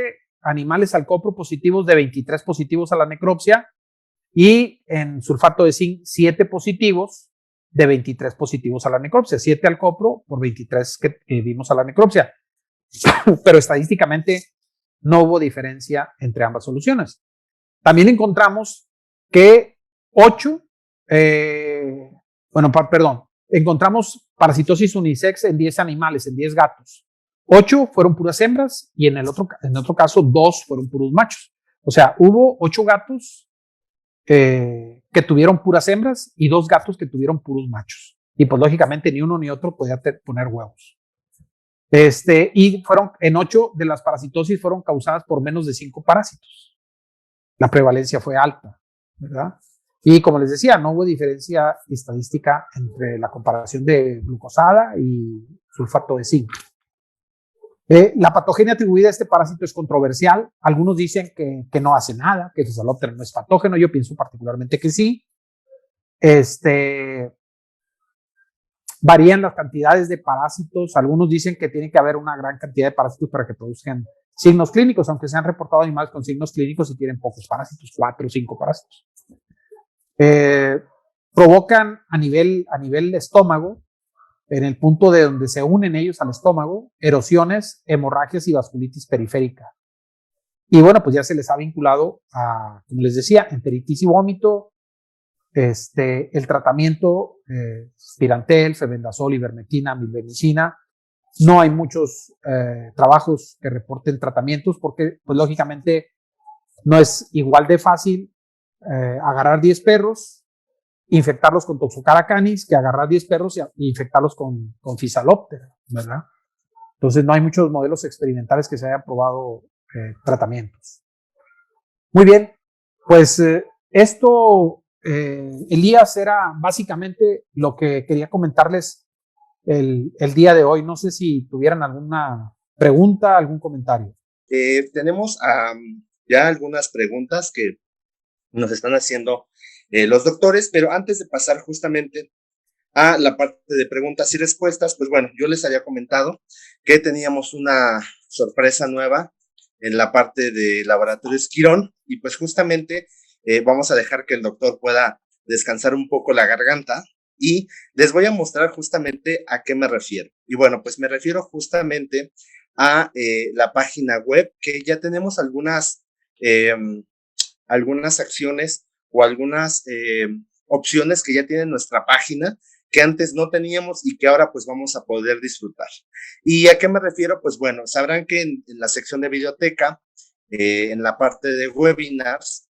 animales al copro positivos de 23 positivos a la necropsia y en sulfato de zinc 7 positivos de 23 positivos a la necropsia, 7 al copro por 23 que vimos a la necropsia. Pero estadísticamente no hubo diferencia entre ambas soluciones. También encontramos que 8, encontramos parasitosis unisex en 10 animales, en 10 gatos. 8 fueron puras hembras y en otro caso 2 fueron puros machos. O sea, hubo 8 gatos que tuvieron puras hembras y 2 gatos que tuvieron puros machos. Y pues lógicamente ni uno ni otro podía poner huevos. Y en 8 de las parasitosis fueron causadas por menos de 5 parásitos. La prevalencia fue alta, ¿verdad? Y como les decía, no hubo diferencia estadística entre la comparación de glucosada y sulfato de zinc. La patogenia atribuida a este parásito es controversial. Algunos dicen que no hace nada, que el Cephaloptera no es patógeno. Yo pienso particularmente que sí. Varían las cantidades de parásitos. Algunos dicen que tiene que haber una gran cantidad de parásitos para que produzcan signos clínicos, aunque se han reportado animales con signos clínicos y tienen pocos parásitos, 4 o 5 parásitos. Provocan a nivel estómago, en el punto de donde se unen ellos al estómago, erosiones, hemorragias y vasculitis periférica. Y bueno, pues ya se les ha vinculado a, como les decía, enteritis y vómito. El tratamiento, Spirantel, febendazol, ivermectina, milbemicina. No hay muchos trabajos que reporten tratamientos porque, pues lógicamente, no es igual de fácil agarrar 10 perros, infectarlos con Toxocara canis, que agarrar 10 perros y infectarlos con Physaloptera, ¿verdad? Entonces no hay muchos modelos experimentales que se hayan probado tratamientos. Muy bien, pues esto, Elías, era básicamente lo que quería comentarles el día de hoy. No sé si tuvieran alguna pregunta, algún comentario. Tenemos ya algunas preguntas que nos están haciendo los doctores, pero antes de pasar justamente a la parte de preguntas y respuestas, pues bueno, yo les había comentado que teníamos una sorpresa nueva en la parte de Laboratorios Quirón y pues justamente vamos a dejar que el doctor pueda descansar un poco la garganta y les voy a mostrar justamente a qué me refiero. Y bueno, pues me refiero justamente a la página web, que ya tenemos algunas acciones o algunas opciones que ya tiene nuestra página que antes no teníamos y que ahora pues vamos a poder disfrutar. ¿Y a qué me refiero? Pues bueno, sabrán que en la sección de biblioteca, en la parte de webinars,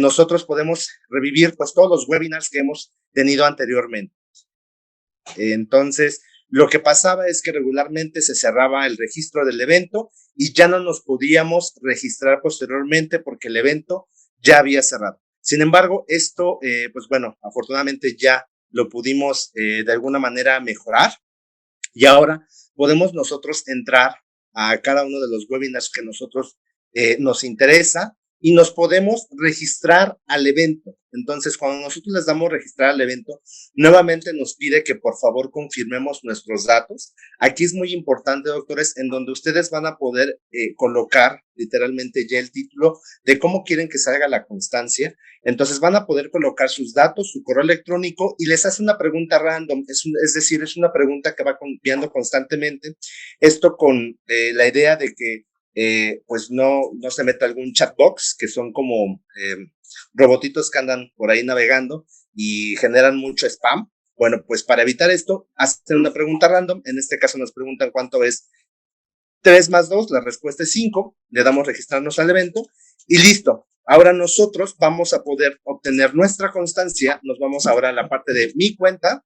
nosotros podemos revivir pues todos los webinars que hemos tenido anteriormente. Entonces, lo que pasaba es que regularmente se cerraba el registro del evento y ya no nos podíamos registrar posteriormente porque el evento ya había cerrado. Sin embargo, esto, pues bueno, afortunadamente ya lo pudimos de alguna manera mejorar y ahora podemos nosotros entrar a cada uno de los webinars que nosotros nos interesa y nos podemos registrar al evento. Entonces, cuando nosotros les damos registrar al evento, nuevamente nos pide que por favor confirmemos nuestros datos. Aquí es muy importante, doctores, en donde ustedes van a poder colocar literalmente ya el título de cómo quieren que salga la constancia. Entonces van a poder colocar sus datos, su correo electrónico y les hace una pregunta random, es decir, es una pregunta que va cambiando constantemente. Esto con la idea de que pues no se meta algún chatbox, que son como robotitos que andan por ahí navegando y generan mucho spam. Bueno, pues para evitar esto, hacen una pregunta random. En este caso nos preguntan cuánto es 3 más 2, la respuesta es 5, le damos registrarnos al evento y listo. Ahora nosotros vamos a poder obtener nuestra constancia, nos vamos ahora a la parte de mi cuenta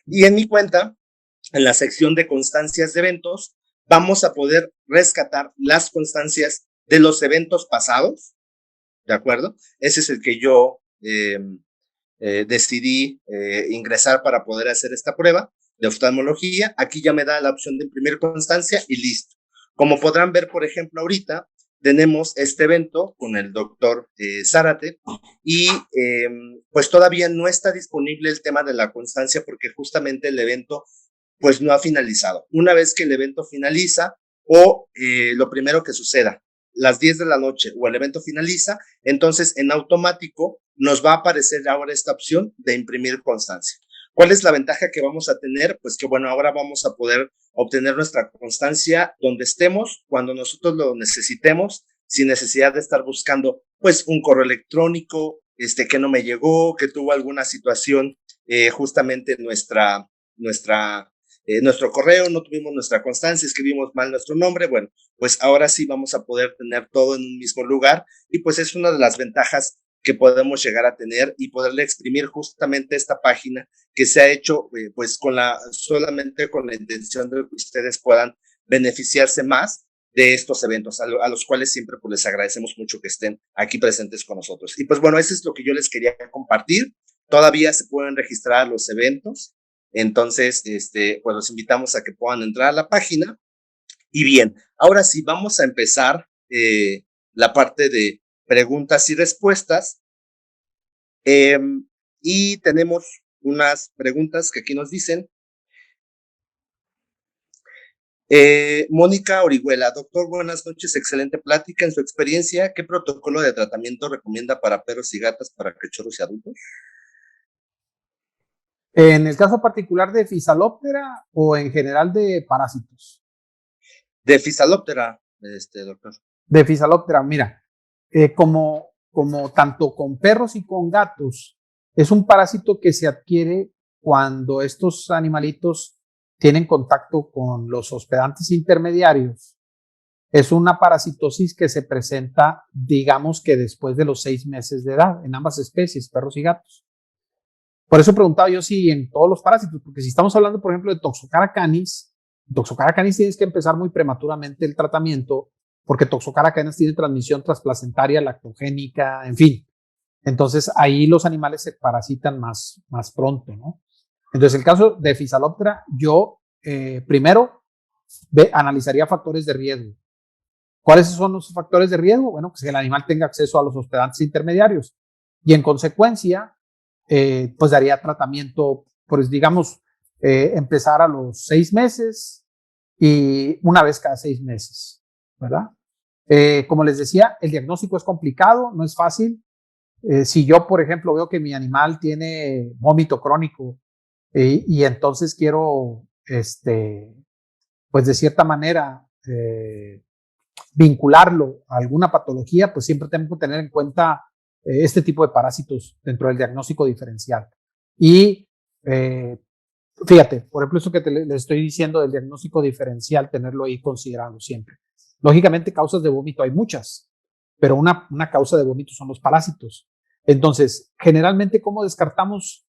y en mi cuenta, en la sección de constancias de eventos, vamos a poder rescatar las constancias de los eventos pasados, ¿de acuerdo? Ese es el que yo decidí ingresar para poder hacer esta prueba de oftalmología. Aquí ya me da la opción de imprimir constancia y listo. Como podrán ver, por ejemplo, ahorita tenemos este evento con el doctor Zárate y pues todavía no está disponible el tema de la constancia porque justamente el evento pues no ha finalizado. Una vez que el evento finaliza o lo primero que suceda, las 10 de la noche o el evento finaliza, entonces en automático nos va a aparecer ahora esta opción de imprimir constancia. ¿Cuál es la ventaja que vamos a tener? Pues que bueno, ahora vamos a poder obtener nuestra constancia donde estemos, cuando nosotros lo necesitemos, sin necesidad de estar buscando pues un correo electrónico, que no me llegó, que tuvo alguna situación, justamente nuestro correo, no tuvimos nuestra constancia, escribimos mal nuestro nombre. Bueno, pues ahora sí vamos a poder tener todo en un mismo lugar, y pues es una de las ventajas que podemos llegar a tener, y poderle exprimir justamente esta página que se ha hecho pues solamente con la intención de que ustedes puedan beneficiarse más de estos eventos, a los cuales siempre pues les agradecemos mucho que estén aquí presentes con nosotros. Y pues bueno, eso es lo que yo les quería compartir. Todavía se pueden registrar los eventos, entonces pues los invitamos a que puedan entrar a la página. Y bien, ahora sí vamos a empezar la parte de preguntas y respuestas. Y tenemos unas preguntas que aquí nos dicen. Mónica Orihuela: doctor, buenas noches, excelente plática. En su experiencia, ¿qué protocolo de tratamiento recomienda para perros y gatas, para cachorros y adultos? En el caso particular de Physaloptera o en general de parásitos. De Physaloptera, doctor. De Physaloptera, mira, como tanto con perros y con gatos, es un parásito que se adquiere cuando estos animalitos tienen contacto con los hospedantes intermediarios. Es una parasitosis que se presenta, digamos que después de los 6 meses de edad, en ambas especies, perros y gatos. Por eso preguntaba yo si en todos los parásitos, porque si estamos hablando, por ejemplo, de Toxocara canis tienes que empezar muy prematuramente el tratamiento, porque Toxocara canis tiene transmisión transplacentaria, lactogénica, en fin. Entonces ahí los animales se parasitan más pronto, ¿no? Entonces el caso de Physaloptera, yo primero analizaría factores de riesgo. ¿Cuáles son los factores de riesgo? Bueno, pues que el animal tenga acceso a los hospedantes intermediarios, y en consecuencia pues daría tratamiento, pues digamos, empezar a los 6 meses y una vez cada 6 meses, ¿verdad? Como les decía, el diagnóstico es complicado, no es fácil. Si yo, por ejemplo, veo que mi animal tiene vómito crónico y entonces quiero, pues de cierta manera, vincularlo a alguna patología, pues siempre tengo que tener en cuenta este tipo de parásitos dentro del diagnóstico diferencial. Y fíjate, por ejemplo, eso que les estoy diciendo del diagnóstico diferencial, tenerlo ahí considerado siempre. Lógicamente, causas de vómito hay muchas, pero una causa de vómito son los parásitos. Entonces, generalmente, ¿cómo descartamos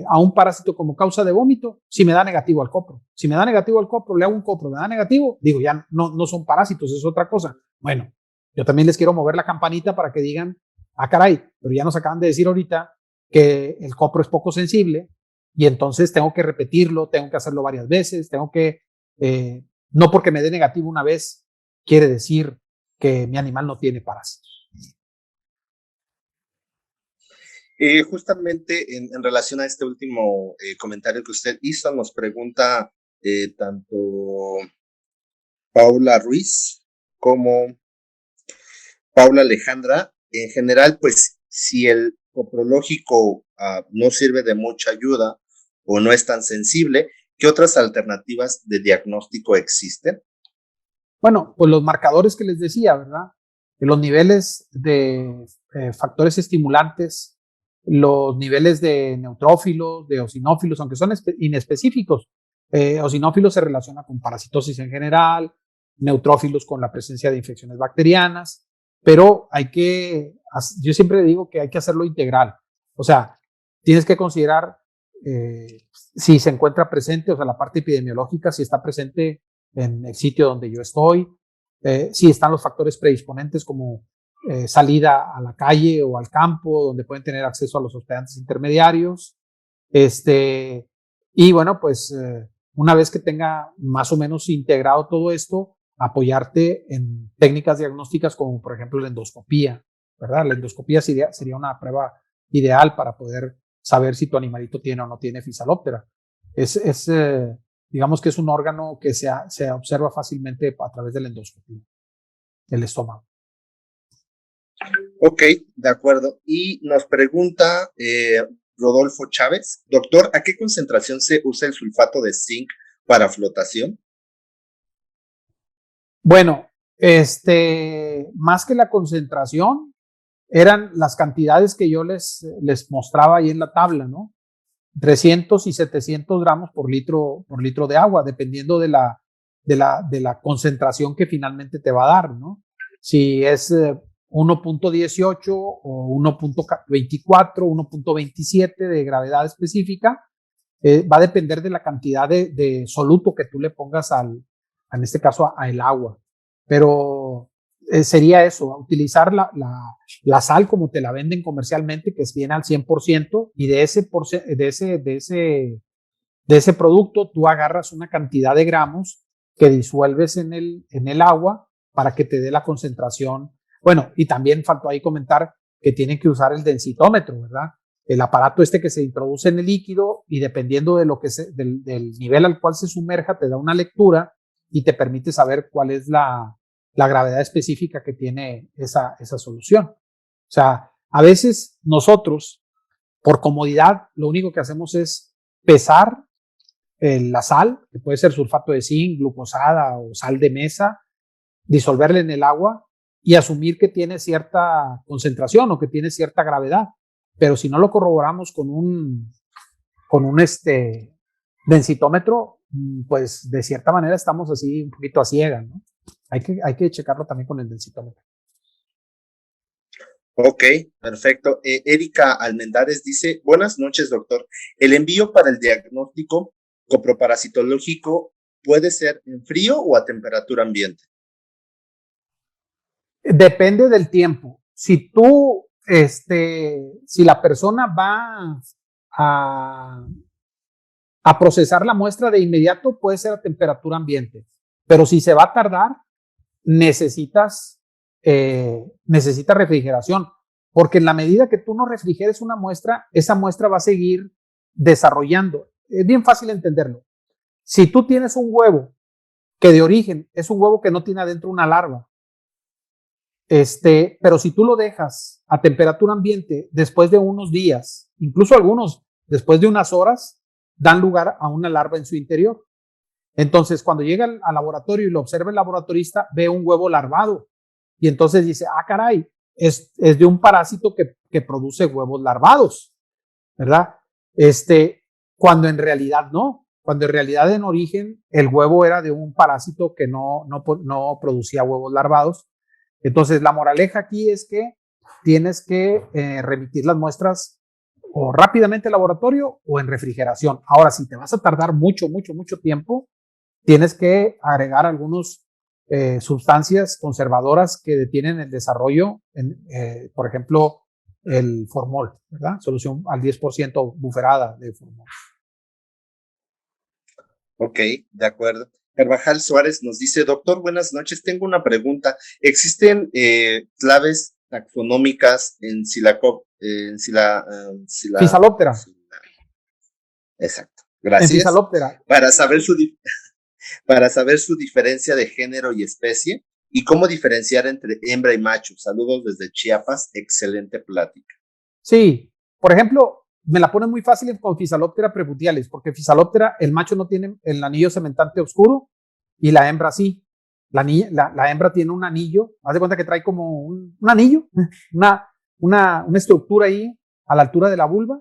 a un parásito como causa de vómito? Si me da negativo al copro. Si me da negativo al copro, le hago un copro, me da negativo, digo, ya no son parásitos, es otra cosa. Bueno, yo también les quiero mover la campanita para que digan, ah, caray, pero ya nos acaban de decir ahorita que el copro es poco sensible, y entonces tengo que repetirlo, tengo que hacerlo varias veces, no porque me dé negativo una vez, quiere decir que mi animal no tiene parásitos. Justamente en relación a este último comentario que usted hizo, nos pregunta tanto Paula Ruiz como Paula Alejandra. En general, pues si el coprológico no sirve de mucha ayuda o no es tan sensible, ¿qué otras alternativas de diagnóstico existen? Bueno, pues los marcadores que les decía, ¿verdad? Los niveles de factores estimulantes, los niveles de neutrófilos, de eosinófilos, aunque son inespecíficos. Eosinófilos se relaciona con parasitosis en general, neutrófilos con la presencia de infecciones bacterianas, pero yo siempre digo que hay que hacerlo integral. O sea, tienes que considerar si se encuentra presente, o sea, la parte epidemiológica, si está presente en el sitio donde yo estoy, si están los factores predisponentes como salida a la calle o al campo, donde pueden tener acceso a los hospedantes intermediarios. Y bueno, pues una vez que tenga más o menos integrado todo esto, apoyarte en técnicas diagnósticas como por ejemplo la endoscopía, ¿verdad? La endoscopía sería una prueba ideal para poder saber si tu animalito tiene o no tiene Physaloptera. Digamos que es un órgano que se observa fácilmente a través de la endoscopía, el estómago. Ok, de acuerdo. Y nos pregunta Rodolfo Chávez. Doctor, ¿a qué concentración se usa el sulfato de zinc para flotación? Bueno, más que la concentración, eran las cantidades que yo les mostraba ahí en la tabla, ¿no? 300 y 700 gramos por litro de agua, dependiendo de la concentración que finalmente te va a dar, ¿no? Si es 1.18 o 1.24, 1.27 de gravedad específica, va a depender de la cantidad de soluto que tú le pongas en este caso, al agua. Pero sería eso, utilizar la sal como te la venden comercialmente, que es bien al 100%, y de ese producto tú agarras una cantidad de gramos que disuelves en el agua para que te dé la concentración. Bueno, y también faltó ahí comentar que tienen que usar el densitómetro, ¿verdad? El aparato que se introduce en el líquido y dependiendo de del nivel al cual se sumerja, te da una lectura y te permite saber cuál es la gravedad específica que tiene esa solución. O sea, a veces nosotros, por comodidad, lo único que hacemos es pesar la sal, que puede ser sulfato de zinc, glucosada o sal de mesa, disolverla en el agua y asumir que tiene cierta concentración o que tiene cierta gravedad. Pero si no lo corroboramos con un densitómetro, pues de cierta manera estamos así un poquito a ciegas, ¿no? Hay que checarlo también con el densitómetro. Ok, perfecto. Erika Almendares dice, buenas noches, doctor. ¿El envío para el diagnóstico coproparasitológico puede ser en frío o a temperatura ambiente? Depende del tiempo. Si tú, si la persona va a procesar la muestra de inmediato, puede ser a temperatura ambiente. Pero si se va a tardar, necesitas refrigeración. Porque en la medida que tú no refrigeres una muestra, esa muestra va a seguir desarrollando. Es bien fácil entenderlo. Si tú tienes un huevo que de origen es un huevo que no tiene adentro una larva, pero si tú lo dejas a temperatura ambiente después de unos días, incluso algunos después de unas horas, dan lugar a una larva en su interior. Entonces, cuando llega al laboratorio y lo observa el laboratorista, ve un huevo larvado y entonces dice, ah, caray, es de un parásito que produce huevos larvados, ¿verdad? Cuando en realidad no, cuando en realidad en origen el huevo era de un parásito que no producía huevos larvados. Entonces, la moraleja aquí es que tienes que remitir las muestras o rápidamente al laboratorio o en refrigeración. Ahora, si te vas a tardar mucho tiempo, tienes que agregar algunas sustancias conservadoras que detienen el desarrollo, por ejemplo, el formol, ¿verdad? Solución al 10% buferada de formol. Ok, de acuerdo. Carvajal Suárez nos dice, doctor, buenas noches, tengo una pregunta. ¿Existen claves taxonómicas en Physaloptera. Exacto, gracias. En Physaloptera. Para saber su diferencia de género y especie y cómo diferenciar entre hembra y macho. Saludos desde Chiapas, excelente plática. Sí, por ejemplo, me la pone muy fácil con Physaloptera preputialis, porque Physaloptera, el macho no tiene el anillo cementante oscuro y la hembra sí. La hembra tiene un anillo, haz de cuenta que trae como un anillo, una estructura ahí a la altura de la vulva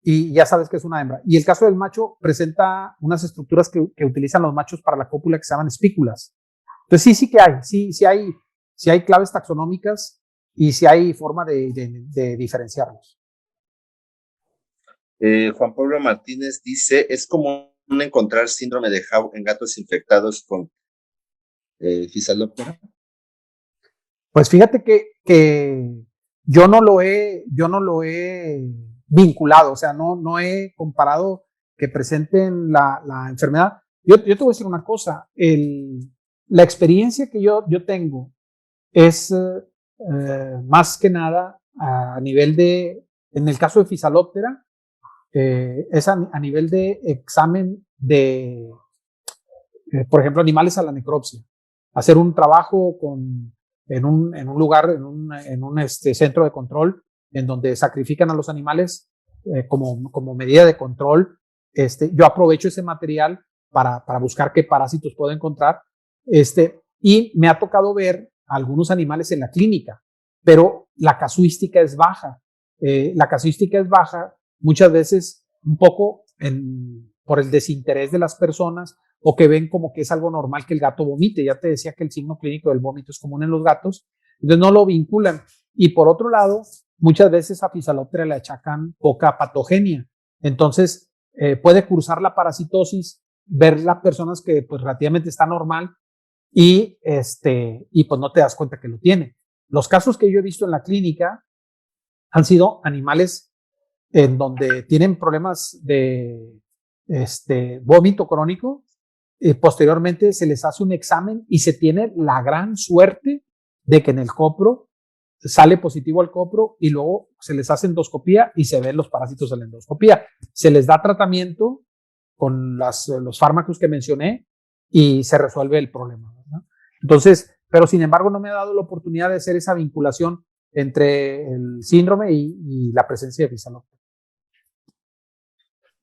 y ya sabes que es una hembra. Y el caso del macho presenta unas estructuras que utilizan los machos para la cópula que se llaman espículas. Entonces sí que hay, sí hay claves taxonómicas y si hay forma de diferenciarlos. Juan Pablo Martínez dice, es común encontrar síndrome de Howe en gatos infectados con Physaloptera. Pues fíjate que yo no lo he vinculado, o sea, no he comparado que presenten la enfermedad. Yo te voy a decir una cosa, la experiencia que yo tengo es más que nada a nivel en el caso de Physaloptera, es a nivel de examen de, por ejemplo, animales a la necropsia. Hacer un trabajo en un lugar, en un centro de control, en donde sacrifican a los animales como medida de control, yo aprovecho ese material para buscar qué parásitos puedo encontrar. Y me ha tocado ver algunos animales en la clínica, pero la casuística es baja. La casuística es baja muchas veces un poco por el desinterés de las personas o que ven como que es algo normal que el gato vomite. Ya te decía que el signo clínico del vómito es común en los gatos, entonces no lo vinculan. Y por otro lado, muchas veces a Physaloptera le achacan poca patogenia. Entonces, puede cursar la parasitosis, ver las personas que pues relativamente está normal y pues no te das cuenta que lo tiene. Los casos que yo he visto en la clínica han sido animales en donde tienen problemas de vómito crónico. Posteriormente se les hace un examen y se tiene la gran suerte de que en el copro sale positivo al copro y luego se les hace endoscopía y se ven los parásitos de la endoscopía. Se les da tratamiento con los fármacos que mencioné y se resuelve el problema, ¿verdad? Entonces, pero sin embargo no me ha dado la oportunidad de hacer esa vinculación entre el síndrome y la presencia de Physaloptera.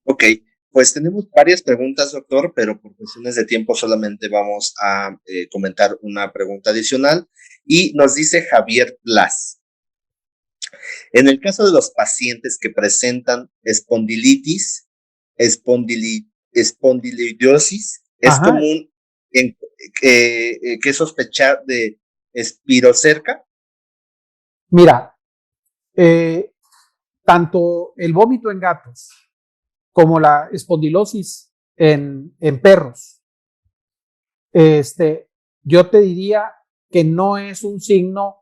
Ok, pues tenemos varias preguntas, doctor, pero por cuestiones de tiempo solamente vamos a comentar una pregunta adicional. Y nos dice Javier Blas. En el caso de los pacientes que presentan espondilitis, espondilioidosis, es común que sospechar de espirocerca. Mira, tanto el vómito en gatos como la espondilosis en perros, yo te diría que no es un signo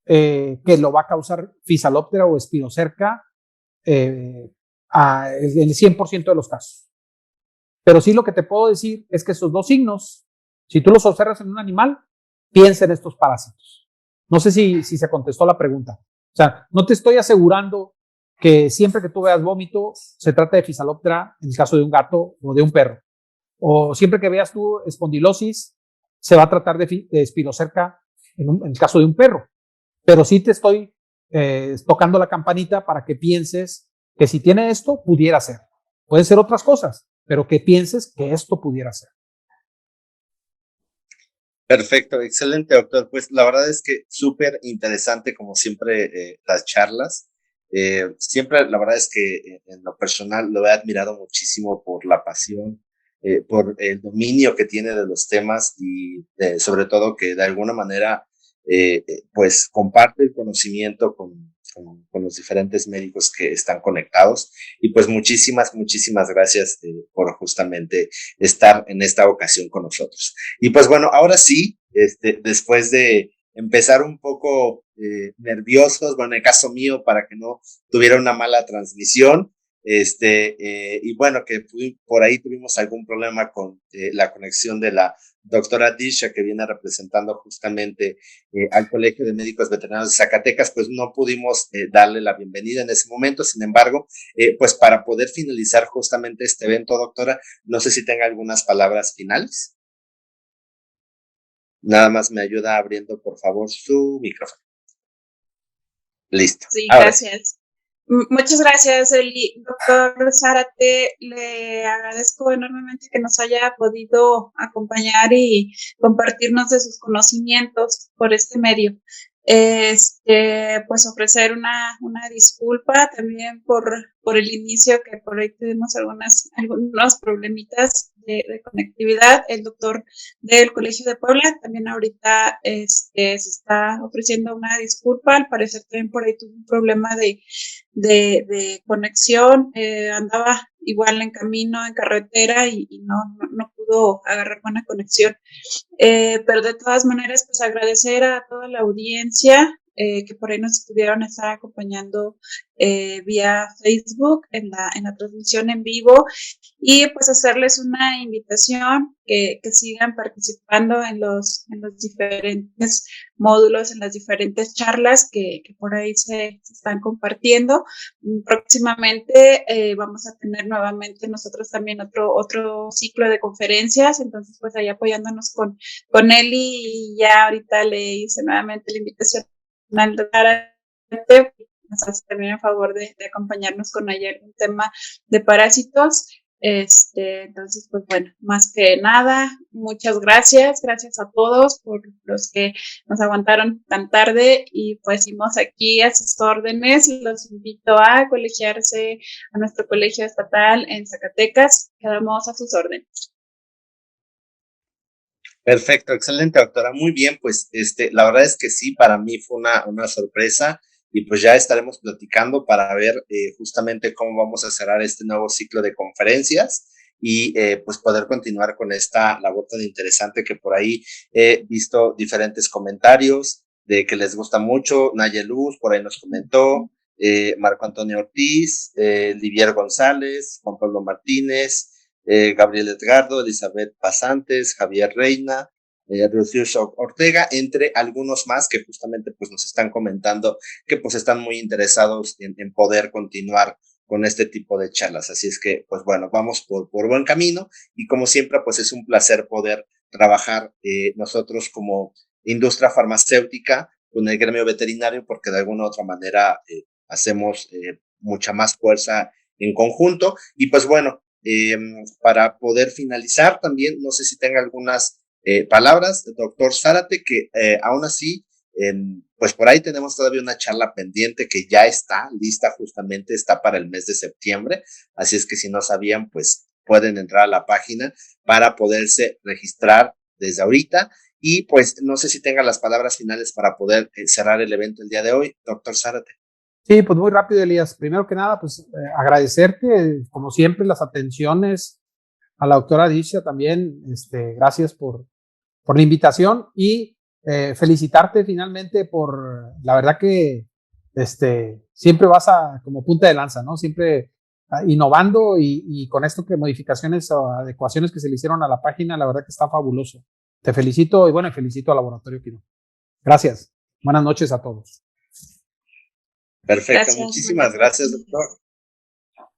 que lo va a causar Physaloptera o Espirocerca en el 100% de los casos. Pero sí lo que te puedo decir es que esos dos signos, si tú los observas en un animal, piensa en estos parásitos. No sé si se contestó la pregunta. O sea, no te estoy asegurando que siempre que tú veas vómito se trata de Physaloptera en el caso de un gato o de un perro. O siempre que veas tú espondilosis se va a tratar de Espirocerca en el caso de un perro. Pero sí te estoy tocando la campanita para que pienses que si tiene esto, pudiera ser. Pueden ser otras cosas, pero que pienses que esto pudiera ser. Perfecto, excelente, doctor. Pues la verdad es que súper interesante, como siempre, las charlas. Siempre, la verdad es que en lo personal lo he admirado muchísimo por la pasión, por el dominio que tiene de los temas y sobre todo que de alguna manera, pues comparte el conocimiento con los diferentes médicos que están conectados. Y pues muchísimas gracias por justamente estar en esta ocasión con nosotros. Y pues bueno, ahora sí, después de empezar un poco nerviosos, bueno, en el caso mío, para que no tuviera una mala transmisión, y bueno, que por ahí tuvimos algún problema con la conexión de la doctora Disha, que viene representando justamente al Colegio de Médicos Veterinarios de Zacatecas, pues no pudimos darle la bienvenida en ese momento. Sin embargo, pues para poder finalizar justamente este evento, doctora, no sé si tenga algunas palabras finales. Nada más me ayuda abriendo, por favor, su micrófono. Listo. Sí, gracias. Muchas gracias, Eli. Doctor Zárate, le agradezco enormemente que nos haya podido acompañar y compartirnos de sus conocimientos por este medio. Pues ofrecer una disculpa también por el inicio, que por ahí tuvimos algunos problemitas de conectividad. El doctor del Colegio de Puebla también ahorita se está ofreciendo una disculpa. Al parecer también por ahí tuvo un problema de conexión, andaba igual en camino, en carretera y no pudo agarrar buena conexión. Pero de todas maneras, pues agradecer a toda la audiencia que por ahí nos pudieron estar acompañando vía Facebook en la transmisión en vivo y pues hacerles una invitación que sigan participando en los diferentes módulos, en las diferentes charlas que por ahí se están compartiendo. Próximamente vamos a tener nuevamente nosotros también otro ciclo de conferencias, entonces pues ahí apoyándonos con Eli, y ya ahorita le hice nuevamente la invitación al doctor nos hace también el favor de acompañarnos con ahí algún tema de parásitos. Entonces, pues bueno, más que nada, muchas gracias a todos por los que nos aguantaron tan tarde y pues seguimos aquí a sus órdenes. Los invito a colegiarse a nuestro colegio estatal en Zacatecas. Quedamos a sus órdenes. Perfecto, excelente, doctora. Muy bien, pues la verdad es que sí, para mí fue una sorpresa y pues ya estaremos platicando para ver justamente cómo vamos a cerrar este nuevo ciclo de conferencias y pues poder continuar con esta labor tan interesante que por ahí he visto diferentes comentarios de que les gusta mucho. Naya Luz por ahí nos comentó, Marco Antonio Ortiz, Livier González, Juan Pablo Martínez, Gabriel Edgardo, Elizabeth Pasantes, Javier Reina, Rocío Ortega, entre algunos más que justamente pues nos están comentando que pues están muy interesados en poder continuar con este tipo de charlas. Así es que, pues bueno, vamos por buen camino y como siempre, pues es un placer poder trabajar nosotros como industria farmacéutica con el gremio veterinario porque de alguna u otra manera hacemos mucha más fuerza en conjunto y pues bueno, para poder finalizar también, no sé si tenga algunas palabras, doctor Zárate, que aún así, pues por ahí tenemos todavía una charla pendiente que ya está lista, justamente está para el mes de septiembre, así es que si no sabían, pues pueden entrar a la página para poderse registrar desde ahorita y pues no sé si tenga las palabras finales para poder cerrar el evento el día de hoy, doctor Zárate. Sí, pues muy rápido, Elías. Primero que nada, pues agradecerte, como siempre, las atenciones a la doctora Alicia también. Gracias por la invitación y felicitarte finalmente por, la verdad que siempre vas como punta de lanza, ¿no? Siempre innovando y con esto que modificaciones o adecuaciones que se le hicieron a la página, la verdad que está fabuloso. Te felicito y bueno, felicito al Laboratorio Quirón. Gracias. Buenas noches a todos. Perfecto, Gracias, muchísimas gracias, doctor.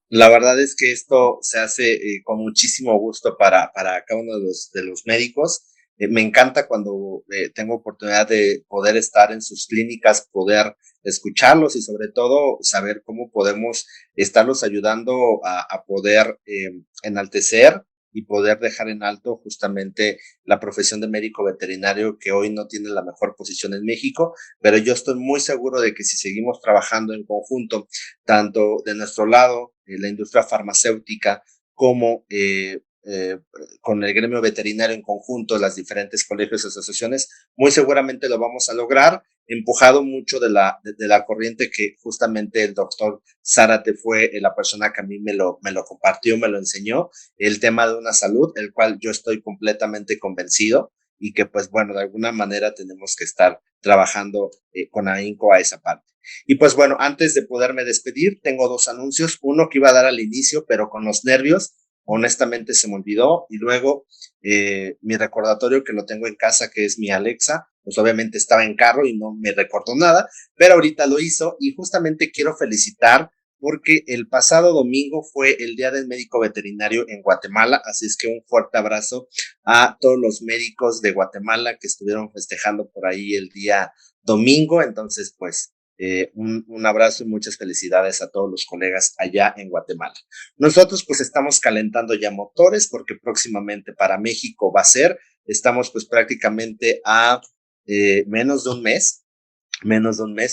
La verdad es que esto se hace con muchísimo gusto para cada uno de los médicos. Me encanta cuando tengo oportunidad de poder estar en sus clínicas, poder escucharlos y sobre todo saber cómo podemos estarlos ayudando a poder enaltecer y poder dejar en alto justamente la profesión de médico veterinario que hoy no tiene la mejor posición en México, pero yo estoy muy seguro de que si seguimos trabajando en conjunto, tanto de nuestro lado, la industria farmacéutica, como con el gremio veterinario en conjunto, las diferentes colegios y asociaciones, muy seguramente lo vamos a lograr, empujado mucho de la corriente que justamente el doctor Zárate fue la persona que a mí me lo compartió, me lo enseñó, el tema de una salud, el cual yo estoy completamente convencido y que pues bueno, de alguna manera tenemos que estar trabajando con ahínco a esa parte. Y pues bueno, antes de poderme despedir, tengo dos anuncios, uno que iba a dar al inicio, pero con los nervios, honestamente se me olvidó, y luego mi recordatorio que lo tengo en casa, que es mi Alexa, pues obviamente estaba en carro y no me recordó nada, pero ahorita lo hizo y justamente quiero felicitar porque el pasado domingo fue el Día del Médico Veterinario en Guatemala, así es que un fuerte abrazo a todos los médicos de Guatemala que estuvieron festejando por ahí el día domingo, entonces pues un abrazo y muchas felicidades a todos los colegas allá en Guatemala. Nosotros pues estamos calentando ya motores porque próximamente para México va a ser, estamos pues prácticamente a menos de un mes,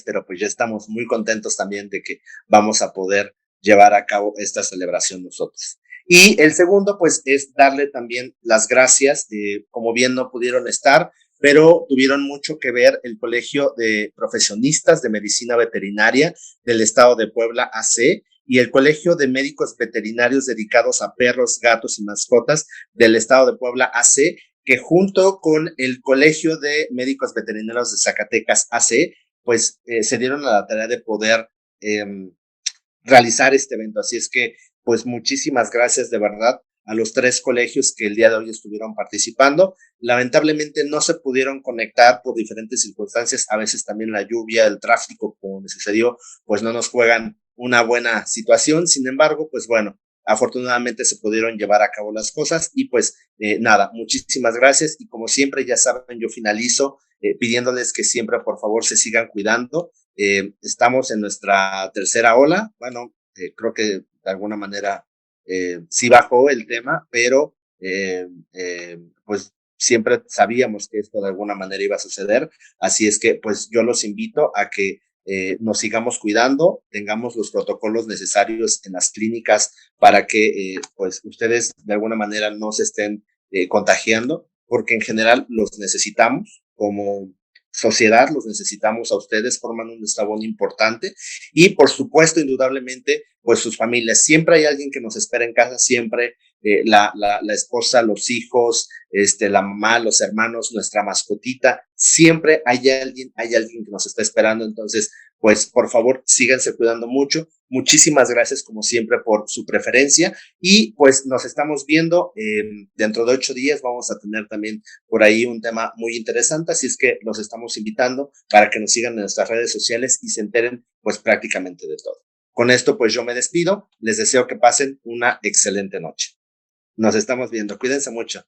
pero pues ya estamos muy contentos también de que vamos a poder llevar a cabo esta celebración nosotros. Y el segundo, pues, es darle también las gracias, como bien no pudieron estar, pero tuvieron mucho que ver el Colegio de Profesionistas de Medicina Veterinaria del Estado de Puebla, AC, y el Colegio de Médicos Veterinarios dedicados a perros, gatos y mascotas del Estado de Puebla, AC, que junto con el Colegio de Médicos Veterinarios de Zacatecas, AC, pues se dieron a la tarea de poder realizar este evento. Así es que, pues muchísimas gracias de verdad a los tres colegios que el día de hoy estuvieron participando. Lamentablemente no se pudieron conectar por diferentes circunstancias, a veces también la lluvia, el tráfico, como me sucedió, pues no nos juegan una buena situación. Sin embargo, pues bueno, afortunadamente se pudieron llevar a cabo las cosas y pues nada, muchísimas gracias y como siempre ya saben, yo finalizo pidiéndoles que siempre por favor se sigan cuidando, estamos en nuestra tercera ola. Bueno, creo que de alguna manera sí bajó el tema, pero pues siempre sabíamos que esto de alguna manera iba a suceder. Así es que pues yo los invito a que nos sigamos cuidando, tengamos los protocolos necesarios en las clínicas para que pues ustedes de alguna manera no se estén contagiando, porque en general los necesitamos como sociedad, los necesitamos a ustedes, forman un eslabón importante y por supuesto, indudablemente, pues sus familias. Siempre hay alguien que nos espera en casa, siempre la esposa, los hijos, la mamá, los hermanos, nuestra mascotita, siempre hay alguien que nos está esperando. Entonces, pues por favor, síganse cuidando mucho. Muchísimas gracias como siempre por su preferencia y pues nos estamos viendo dentro de 8 días. Vamos a tener también por ahí un tema muy interesante, así es que los estamos invitando para que nos sigan en nuestras redes sociales y se enteren pues prácticamente de todo. Con esto pues yo me despido, les deseo que pasen una excelente noche. Nos estamos viendo, cuídense mucho.